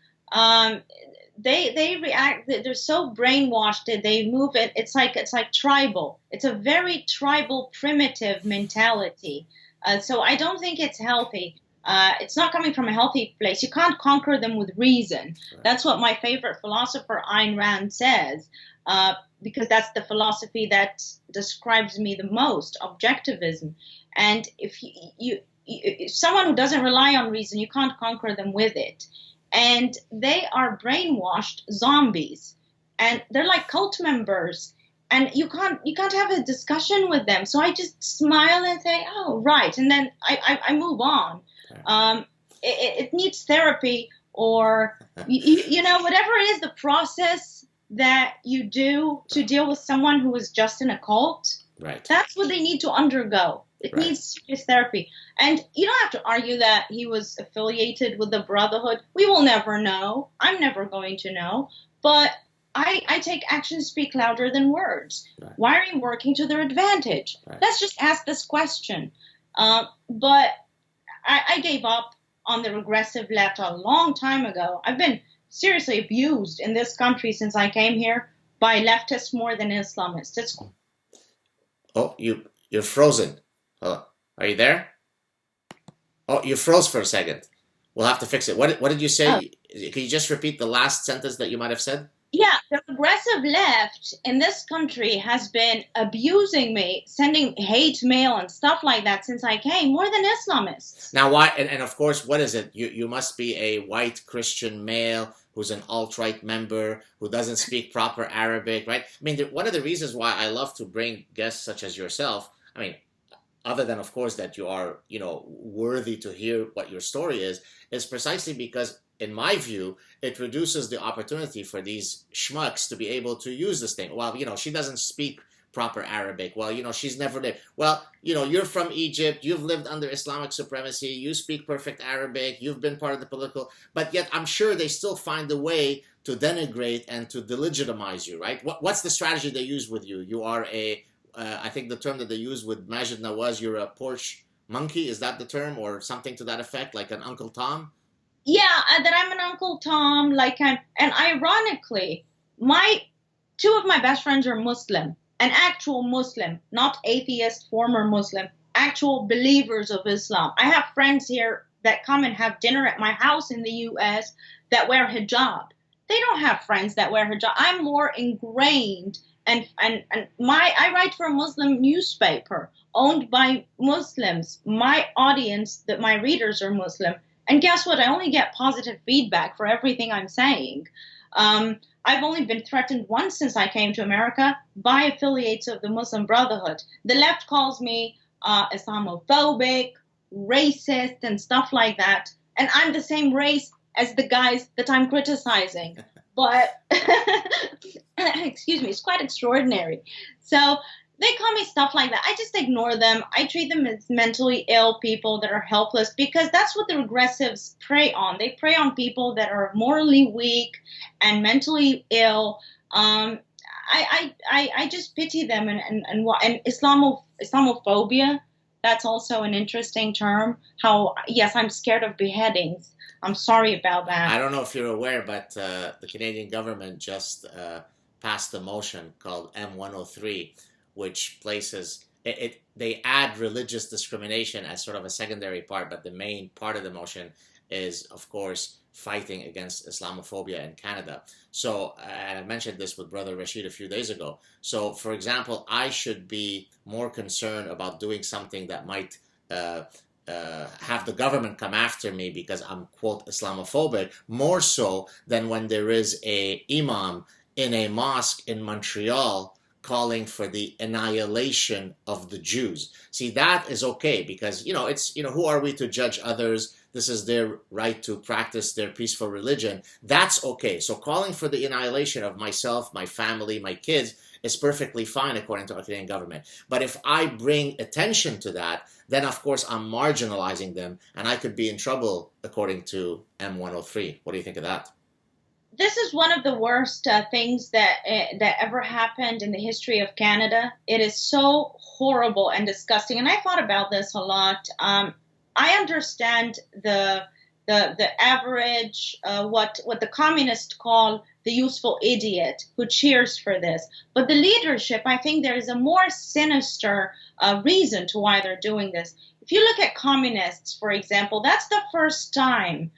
They react. They're so brainwashed that they move it. It's like tribal. It's a very tribal, primitive mentality. So I don't think it's healthy. It's not coming from a healthy place. You can't conquer them with reason. Right. That's what my favorite philosopher Ayn Rand says, because that's the philosophy that describes me the most, objectivism. And if if someone who doesn't rely on reason, you can't conquer them with it. And they are brainwashed zombies, and they're like cult members. And you can't have a discussion with them. So I just smile and say, oh, right. And then I move on. It needs therapy or, you know, whatever it is, the process that you do to deal with someone who is just in a cult. Right. That's what they need to undergo. It needs serious therapy. And you don't have to argue that he was affiliated with the Brotherhood. We will never know. I'm never going to know. But I take actions speak louder than words. Right. Why are you working to their advantage? Right. Let's just ask this question. But I gave up on the regressive left a long time ago. I've been seriously abused in this country since I came here by leftists more than Islamists. Oh, you're frozen. Are you there? Oh, you froze for a second. We'll have to fix it. What did you say? Can you just repeat the last sentence that you might have said? Yeah, the progressive left in this country has been abusing me, sending hate mail and stuff like that since I came, more than Islamists. Now, why? And of course, what is it? You must be a white Christian male who's an alt-right member, who doesn't speak proper Arabic, right? I mean, one of the reasons why I love to bring guests such as yourself, I mean, other than, of course, that you are, you know, worthy to hear what your story is precisely because, in my view, it reduces the opportunity for these schmucks to be able to use this thing. Well, you know, she doesn't speak proper Arabic. Well, you know, she's never lived. Well, you know, you're from Egypt. You've lived under Islamic supremacy. You speak perfect Arabic. You've been part of the political. But yet I'm sure they still find a way to denigrate and to delegitimize you, right? What's the strategy they use with you? You are I think the term that they use with Majid Nawaz, you're a porch monkey. Is that the term or something to that effect, like an Uncle Tom? Yeah, that I'm an Uncle Tom, and ironically, two of my best friends are Muslim, an actual Muslim, not atheist, former Muslim, actual believers of Islam. I have friends here that come and have dinner at my house in the U.S. that wear hijab. They don't have friends that wear hijab. I'm more ingrained, and I write for a Muslim newspaper owned by Muslims. My audience, my readers are Muslim. And guess what? I only get positive feedback for everything I'm saying. I've only been threatened once since I came to America by affiliates of the Muslim Brotherhood. The left calls me Islamophobic, racist, and stuff like that. And I'm the same race as the guys that I'm criticizing. But, excuse me, it's quite extraordinary. So they call me stuff like that. I just ignore them. I treat them as mentally ill people that are helpless because that's what the regressives prey on. They prey on people that are morally weak and mentally ill. I just pity them and Islamophobia. That's also an interesting term. How, yes, I'm scared of beheadings. I'm sorry about that. I don't know if you're aware, but the Canadian government just passed a motion called M103, which places they add religious discrimination as sort of a secondary part, but the main part of the motion is, of course, fighting against Islamophobia in Canada. So, and I mentioned this with Brother Rashid a few days ago. So, for example, I should be more concerned about doing something that might have the government come after me because I'm, quote, Islamophobic, more so than when there is a imam in a mosque in Montreal calling for the annihilation of the Jews. See, that is okay because, it's, who are we to judge others? This is their right to practice their peaceful religion. That's okay. So calling for the annihilation of myself, my family, my kids is perfectly fine according to our Canadian government. But if I bring attention to that, then of course I'm marginalizing them and I could be in trouble according to M103. What do you think of that? This is one of the worst things that ever happened in the history of Canada. It is so horrible and disgusting. And I thought about this a lot. I understand the average, what the communists call the useful idiot who cheers for this. But the leadership, I think there is a more sinister reason to why they're doing this. If you look at communists, for example, that's the first time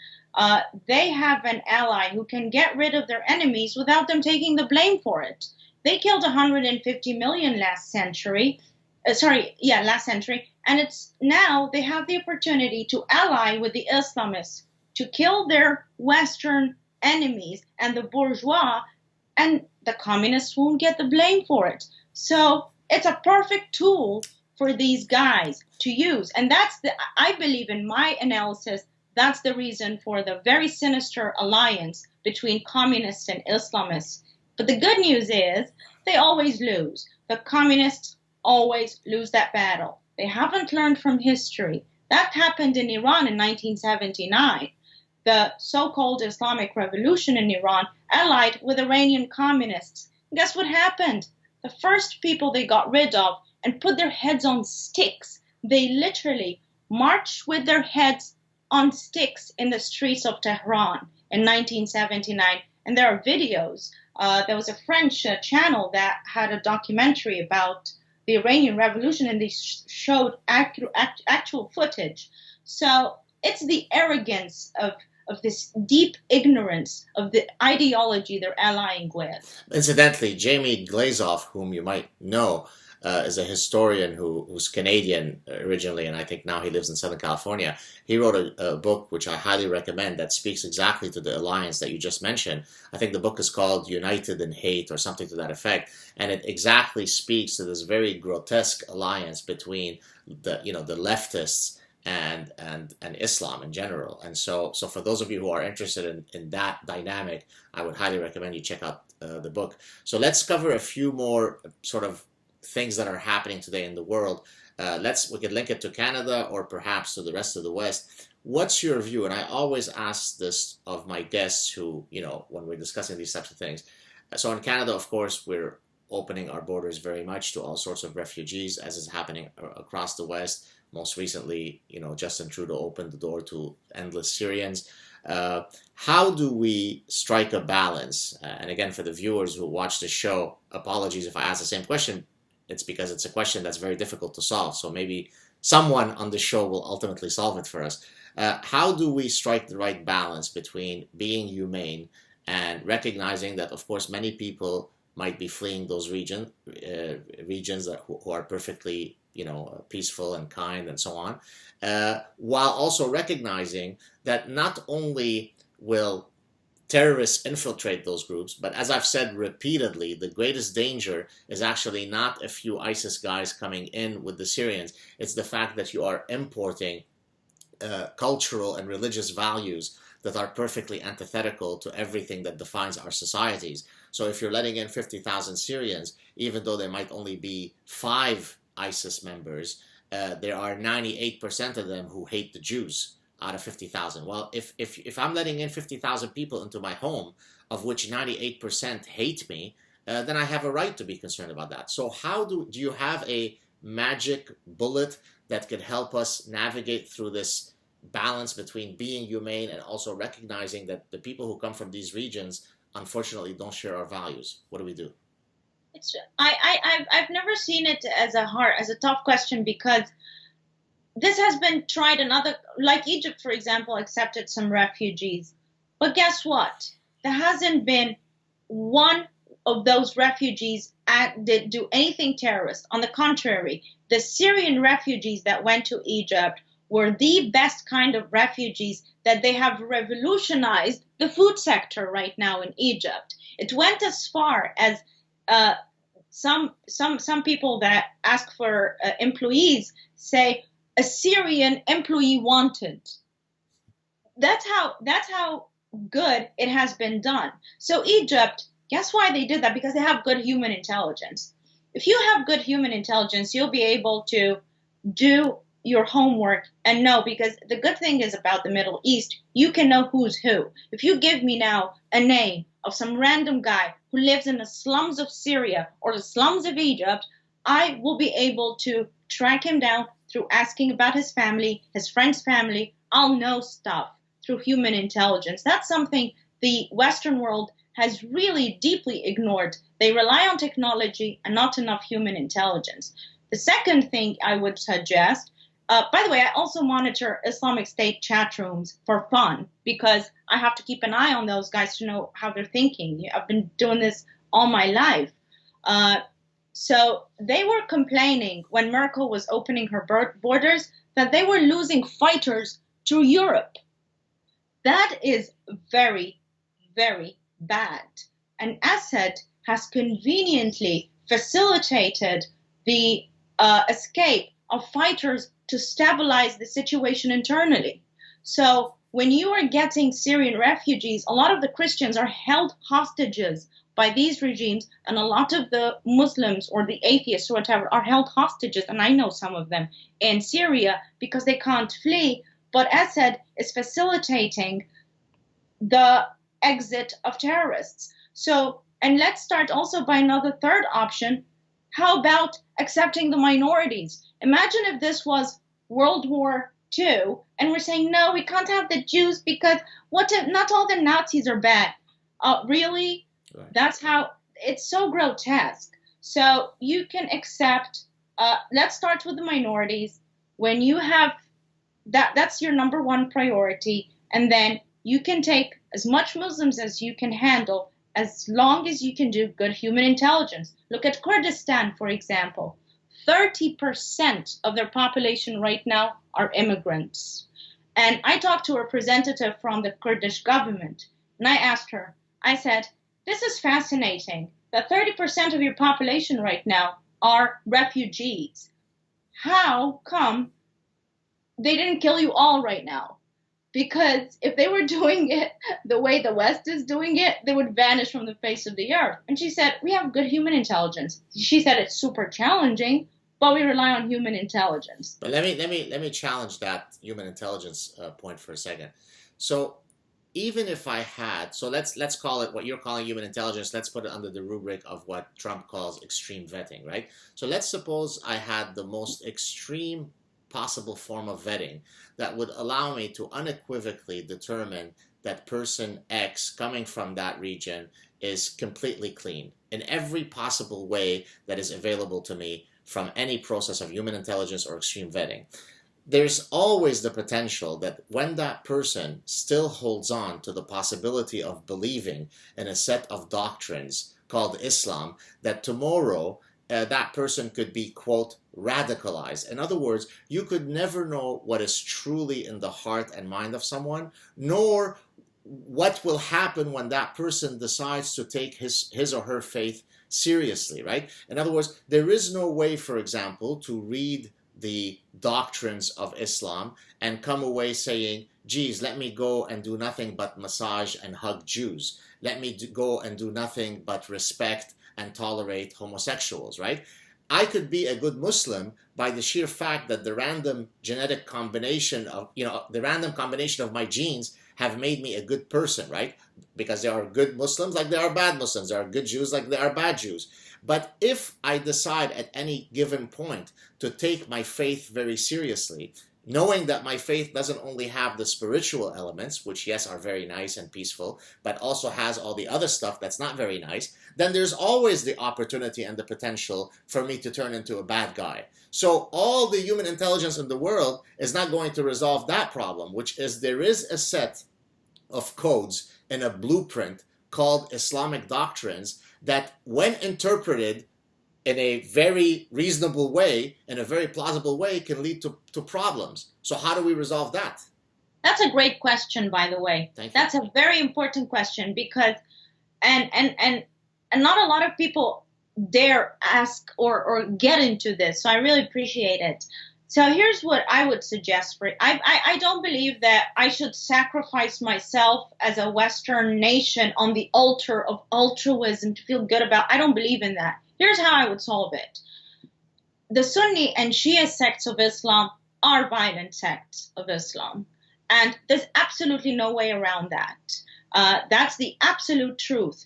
they have an ally who can get rid of their enemies without them taking the blame for it. They killed 150 million last century. Last century. And it's now they have the opportunity to ally with the Islamists to kill their Western enemies and the bourgeois, and the communists won't get the blame for it. So it's a perfect tool for these guys to use. And I believe in my analysis, that's the reason for the very sinister alliance between communists and Islamists. But the good news is they always lose. The communists always lose that battle. They haven't learned from history. That happened in Iran in 1979. The so-called Islamic Revolution in Iran allied with Iranian communists. And guess what happened? The first people they got rid of and put their heads on sticks, they literally marched with their heads on sticks in the streets of Tehran in 1979. And there are videos. There was a French channel that had a documentary about the Iranian Revolution, and they showed actual footage. So it's the arrogance of this deep ignorance of the ideology they're allying with. Incidentally, Jamie Glazoff, whom you might know, is a historian who's Canadian originally, and I think now he lives in Southern California. He wrote a book which I highly recommend that speaks exactly to the alliance that you just mentioned. I think the book is called United in Hate or something to that effect, and it exactly speaks to this very grotesque alliance between the leftists and Islam in general. And so for those of you who are interested in that dynamic, I would highly recommend you check out the book. So let's cover a few more sort of things that are happening today in the world. We could link it to Canada or perhaps to the rest of the West. What's your view? And I always ask this of my guests who, when we're discussing these types of things. So in Canada, of course, we're opening our borders very much to all sorts of refugees, as is happening across the West. Most recently, Justin Trudeau opened the door to endless Syrians. How do we strike a balance? And again, for the viewers who watch the show, apologies if I ask the same question. It's because it's a question that's very difficult to solve. So maybe someone on the show will ultimately solve it for us. How do we strike the right balance between being humane and recognizing that, of course, many people might be fleeing those regions who are perfectly, peaceful and kind and so on, while also recognizing that not only will terrorists infiltrate those groups, but as I've said repeatedly, the greatest danger is actually not a few ISIS guys coming in with the Syrians. It's the fact that you are importing cultural and religious values that are perfectly antithetical to everything that defines our societies. So if you're letting in 50,000 Syrians, even though there might only be 5 ISIS members, there are 98% of them who hate the Jews out of 50,000. Well, if I'm letting in 50,000 people into my home, of which 98% hate me, then I have a right to be concerned about that. So how do you have a magic bullet that could help us navigate through this balance between being humane and also recognizing that the people who come from these regions unfortunately don't share our values? What do we do? I've never seen it as a tough question, because this has been tried in other, like Egypt, for example, accepted some refugees. But guess what? There hasn't been one of those refugees did do anything terrorist. On the contrary, the Syrian refugees that went to Egypt were the best kind of refugees, that they have revolutionized the food sector right now in Egypt. It went as far as some people that ask for employees say a Syrian employee wanted. That's how good it has been done. So Egypt, guess why they did that? Because they have good human intelligence. If you have good human intelligence, you'll be able to do your homework and know, because the good thing is about the Middle East, you can know who's who. If you give me now a name of some random guy who lives in the slums of Syria or the slums of Egypt, I will be able to track him down through asking about his family, his friend's family. I'll know stuff through human intelligence. That's something the Western world has really deeply ignored. They rely on technology and not enough human intelligence. The second thing I would suggest, by the way, I also monitor Islamic State chat rooms for fun, because I have to keep an eye on those guys to know how they're thinking. I've been doing this all my life. So they were complaining when Merkel was opening her borders that they were losing fighters to Europe. That is very, very bad. And Assad has conveniently facilitated the escape of fighters to stabilize the situation internally. So when you are getting Syrian refugees, a lot of the Christians are held hostages by these regimes, and a lot of the Muslims or the atheists or whatever are held hostages, and I know some of them, in Syria because they can't flee. But Assad is facilitating the exit of terrorists. So, and let's start also by another third option. How about accepting the minorities? Imagine if this was World War II and we're saying, no, we can't have the Jews because what if not all the Nazis are bad? Really? Right. That's how, it's so grotesque. So you can accept, let's start with the minorities. When you have that's your number one priority, and then you can take as much Muslims as you can handle, as long as you can do good human intelligence. Look at Kurdistan, for example. 30% of their population right now are immigrants. And I talked to a representative from the Kurdish government, and I asked her, I said, this is fascinating that 30% of your population right now are refugees. How come they didn't kill you all right now? Because if they were doing it the way the West is doing it, they would vanish from the face of the earth. And she said, we have good human intelligence. She said it's super challenging, but we rely on human intelligence. But let me challenge that human intelligence point for a second. So even if I had, so let's call it what you're calling human intelligence, let's put it under the rubric of what Trump calls extreme vetting, right? So let's suppose I had the most extreme possible form of vetting that would allow me to unequivocally determine that person X coming from that region is completely clean in every possible way that is available to me from any process of human intelligence or extreme vetting. There's always the potential that when that person still holds on to the possibility of believing in a set of doctrines called Islam, that tomorrow that person could be, quote, radicalized. In other words, you could never know what is truly in the heart and mind of someone, nor what will happen when that person decides to take his or her faith seriously, right? In other words, there is no way, for example, to read the doctrines of Islam and come away saying, geez, let me go and do nothing but massage and hug Jews. Let me go and do nothing but respect and tolerate homosexuals, right? I could be a good Muslim by the sheer fact that the random genetic combination of, the random combination of my genes have made me a good person, right? Because there are good Muslims like there are bad Muslims. There are good Jews like there are bad Jews. But if I decide at any given point to take my faith very seriously, knowing that my faith doesn't only have the spiritual elements, which yes are very nice and peaceful, but also has all the other stuff that's not very nice, then there's always the opportunity and the potential for me to turn into a bad guy. So all the human intelligence in the world is not going to resolve that problem, which is there is a set of codes in a blueprint called Islamic doctrines that, when interpreted in a very reasonable way, in a very plausible way, can lead to problems. So how do we resolve that? That's a great question, by the way. Thank you. That's a very important question, because and not a lot of people dare ask or get into this. So I really appreciate it. So here's what I would suggest for it. I don't believe that I should sacrifice myself as a Western nation on the altar of altruism to feel good about. I don't believe in that. Here's how I would solve it. The Sunni and Shia sects of Islam are violent sects of Islam. And there's absolutely no way around that. That's the absolute truth.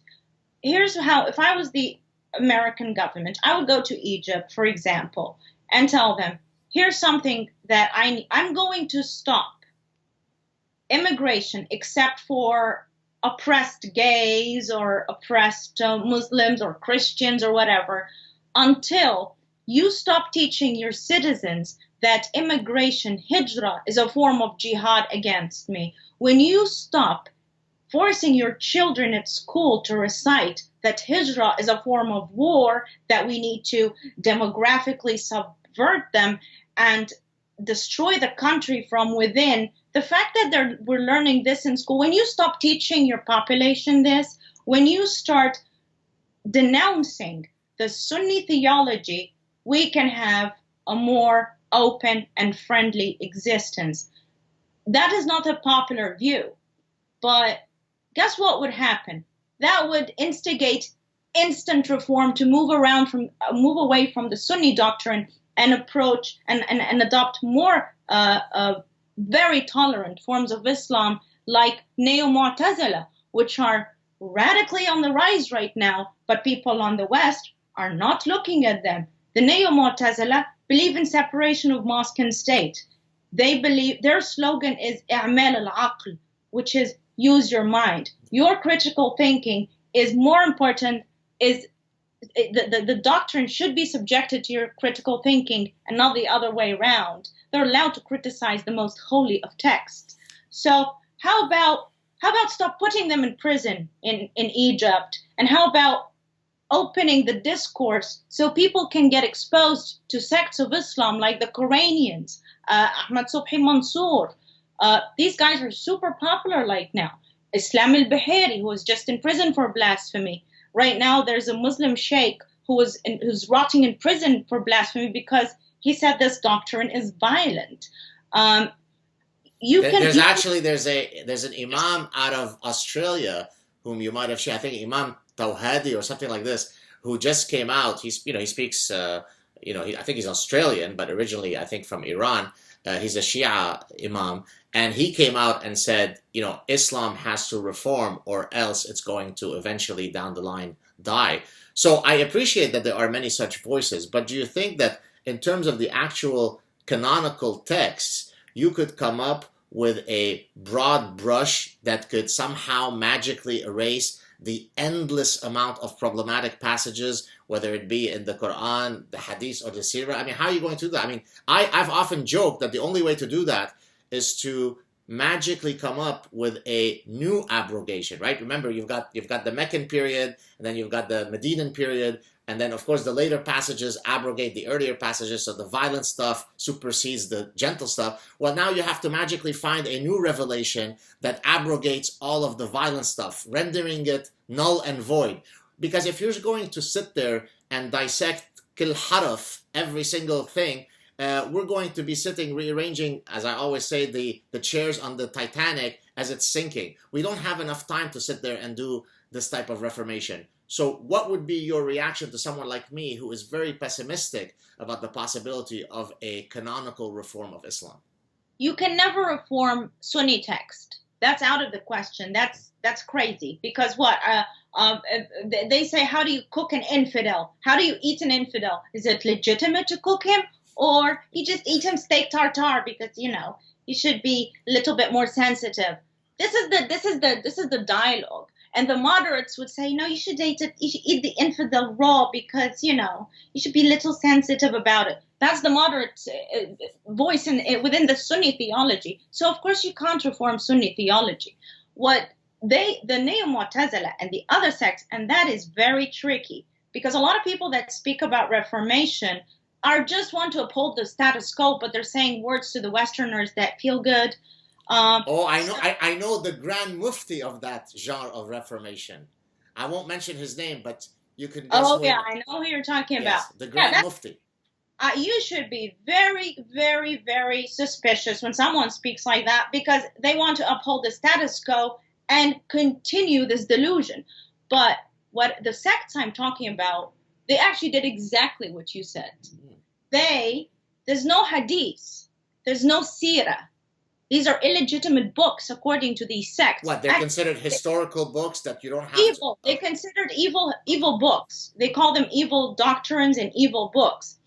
Here's how, if I was the American government, I would go to Egypt, for example, and tell them, here's something that I'm going to stop immigration except for oppressed gays or oppressed Muslims or Christians or whatever, until you stop teaching your citizens that immigration, hijrah, is a form of jihad against me. When you stop forcing your children at school to recite that hijrah is a form of war, that we need to demographically subvert them and destroy the country from within, the fact that we're learning this in school, when you stop teaching your population this, when you start denouncing the Sunni theology, we can have a more open and friendly existence. That is not a popular view, but guess what would happen? That would instigate instant reform to move away from the Sunni doctrine and approach and adopt more very tolerant forms of Islam like Neo-Mu'tazila, which are radically on the rise right now, but people on the West are not looking at them. The Neo-Mu'tazila believe in separation of mosque and state. They believe, their slogan is "i'mal al-aql," which is use your mind. Your critical thinking is more important, the doctrine should be subjected to your critical thinking and not the other way around. They're allowed to criticize the most holy of texts. So how about stop putting them in prison in Egypt? And how about opening the discourse so people can get exposed to sects of Islam like the Quranians, Ahmad Subhi Mansour. These guys are super popular right now. Islam al-Bahiri, who was just in prison for blasphemy. Right now, there's a Muslim sheikh who's rotting in prison for blasphemy because he said this doctrine is violent. There's an imam out of Australia whom you might have seen. I think Imam Tawhidi or something like this, who just came out. He speaks. I think he's Australian, but originally I think from Iran. He's a Shia imam, and he came out and said, Islam has to reform or else it's going to eventually down the line die. So I appreciate that there are many such voices, but do you think that in terms of the actual canonical texts, you could come up with a broad brush that could somehow magically erase the endless amount of problematic passages, whether it be in the Quran, the Hadith, or the Sirah? I mean, how are you going to do that? I mean, I've often joked that the only way to do that is to magically come up with a new abrogation, right? Remember, you've got the Meccan period, and then you've got the Medinan period, and then, of course, the later passages abrogate the earlier passages, so the violent stuff supersedes the gentle stuff. Well, now you have to magically find a new revelation that abrogates all of the violent stuff, rendering it null and void. Because if you're going to sit there and dissect kil haraf, every single thing, we're going to be sitting rearranging, as I always say, the chairs on the Titanic as it's sinking. We don't have enough time to sit there and do this type of reformation. So what would be your reaction to someone like me who is very pessimistic about the possibility of a canonical reform of Islam? You can never reform Sunni text. that's out of the question. That's crazy. Because what? They say, how do you cook an infidel? How do you eat an infidel? Is it legitimate to cook him, or you just eat him steak tartare because you should be a little bit more sensitive? This is the dialogue. And the moderates would say, no, you should eat the infidel raw because you should be a little sensitive about it. That's the moderate voice within the Sunni theology. So of course you can't reform Sunni theology. What the Neo-Mu'tazila and the other sects, and that is very tricky, because a lot of people that speak about reformation just want to uphold the status quo, but they're saying words to the Westerners that feel good. I know the Grand Mufti of that genre of reformation. I won't mention his name, but you can guess. Oh yeah, I know who you're talking about. The Grand Mufti. You should be very, very, very suspicious when someone speaks like that, because they want to uphold the status quo and continue this delusion. But what the sects I'm talking about, they actually did exactly what you said. There's no hadith, there's no seerah. These are illegitimate books according to these sects. What, they're considered historical books that you don't have evil. They're considered evil books. They call them evil doctrines and evil books.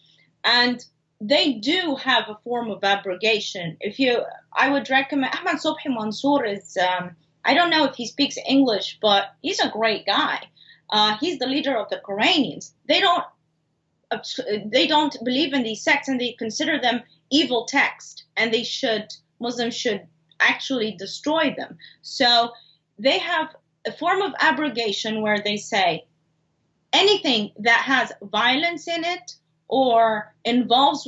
And they do have a form of abrogation. I would recommend, Ahmad Sobhi Mansour is, I don't know if he speaks English, but he's a great guy. He's the leader of the Quranians. They don't believe in these sects, and they consider them evil texts, and Muslims should actually destroy them. So they have a form of abrogation where they say anything that has violence in it or involves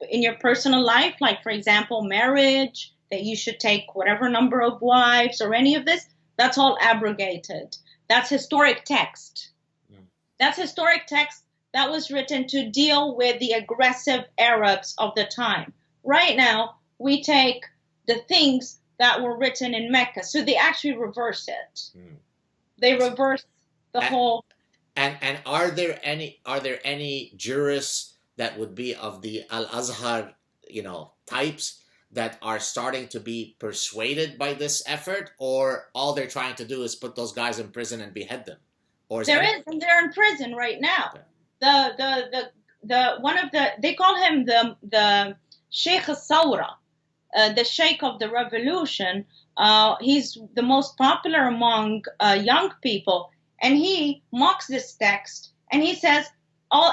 in your personal life, like, for example, marriage, that you should take whatever number of wives or any of this, that's all abrogated. That's historic text. That's historic text that was written to deal with the aggressive Arabs of the time. Right now, we take the things that were written in Mecca, so they actually reverse it. They reverse the whole. And are there any jurists that would be of the Al-Azhar, types that are starting to be persuaded by this effort, or all they're trying to do is put those guys in prison and behead them? Or they're in prison right now. Okay. They call him the Sheikh al-Sawra, the Sheikh of the Revolution. He's the most popular among young people, and he mocks this text, and he says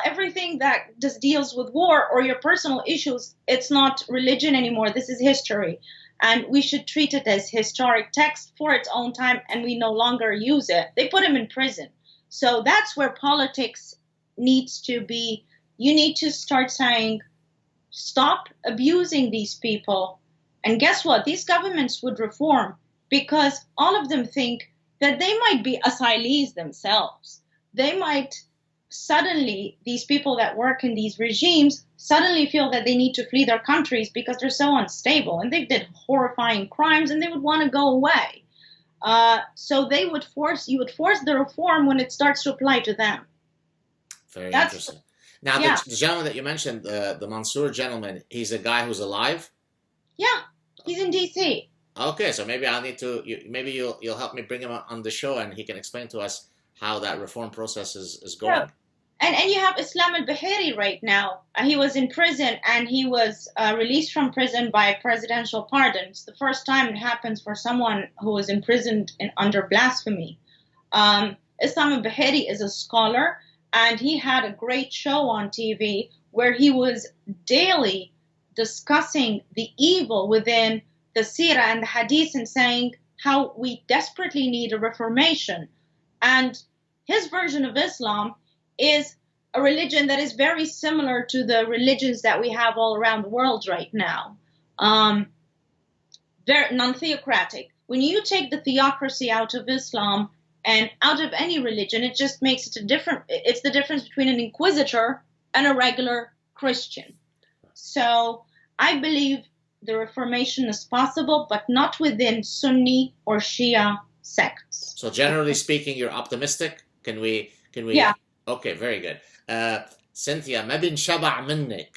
everything that just deals with war or your personal issues, it's not religion anymore. This is history, and we should treat it as historic text for its own time, and we no longer use it. They put him in prison. So that's where politics needs to be. You need to start saying, stop abusing these people. And guess what? These governments would reform, because all of them think that they might be asylees themselves. They might suddenly, these people that work in these regimes, suddenly feel that they need to flee their countries because they're so unstable and they did horrifying crimes, and they would want to go away. So you would force the reform when it starts to apply to them. Very interesting. Now, the gentleman that you mentioned, the Mansour gentleman, he's a guy who's alive? Yeah, he's in D.C. Okay, so maybe I'll need to. Maybe you'll help me bring him on the show, and he can explain to us how that reform process is going. Yeah. And you have Islam al-Bahiri right now. He was in prison, and he was released from prison by a presidential pardon. It's the first time it happens for someone who was imprisoned under blasphemy. Islam al-Bahiri is a scholar, and he had a great show on TV where he was daily discussing the evil within the Sirah and the Hadith, and saying how we desperately need a reformation. And his version of Islam is a religion that is very similar to the religions that we have all around the world right now. Very non-theocratic. When you take the theocracy out of Islam and out of any religion, it just makes it it's the difference between an inquisitor and a regular Christian. So I believe the reformation is possible, but not within Sunni or Shia sects. So generally speaking, you're optimistic? Can we? Yeah. Okay, very good. Cynthia, ما بنشبع منك.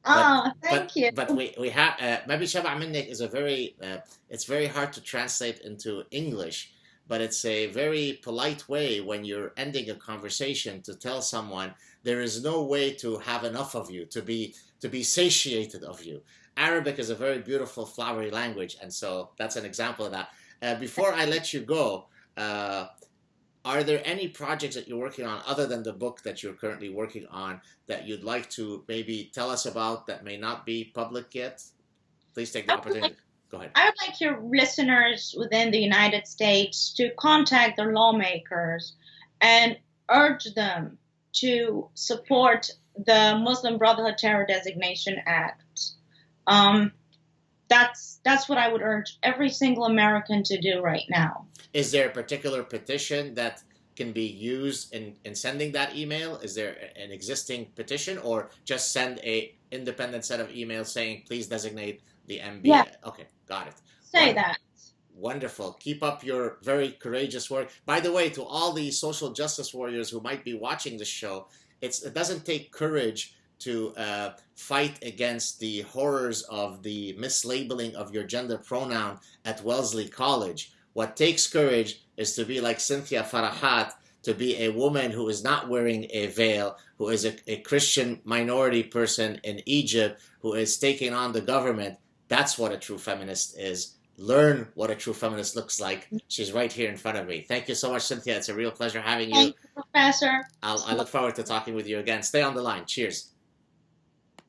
Oh, thank you. But we have maybe شبع منك is a very it's very hard to translate into English, but it's a very polite way when you're ending a conversation to tell someone there is no way to have enough of you, to be satiated of you. Arabic is a very beautiful flowery language, and so that's an example of that. Before I let you go, uh, are there any projects that you're working on other than the book that you're currently working on that you'd like to maybe tell us about that may not be public yet? Please take the opportunity. Go ahead. I would like your listeners within the United States to contact their lawmakers and urge them to support the Muslim Brotherhood Terror Designation Act. That's what I would urge every single American to do right now. Is there a particular petition that can be used in sending that email? Is there an existing petition, or just send a independent set of emails saying, please designate the MB? Yeah. Okay, got it. Say that. Wonderful. Keep up your very courageous work. By the way, to all the social justice warriors who might be watching this show, it doesn't take courage to fight against the horrors of the mislabeling of your gender pronoun at Wellesley College. What takes courage is to be like Cynthia Farahat, to be a woman who is not wearing a veil, who is a Christian minority person in Egypt, who is taking on the government. That's what a true feminist is. Learn what a true feminist looks like. She's right here in front of me. Thank you so much, Cynthia. It's a real pleasure having you. Thank you, Professor. I look forward to talking with you again. Stay on the line. Cheers.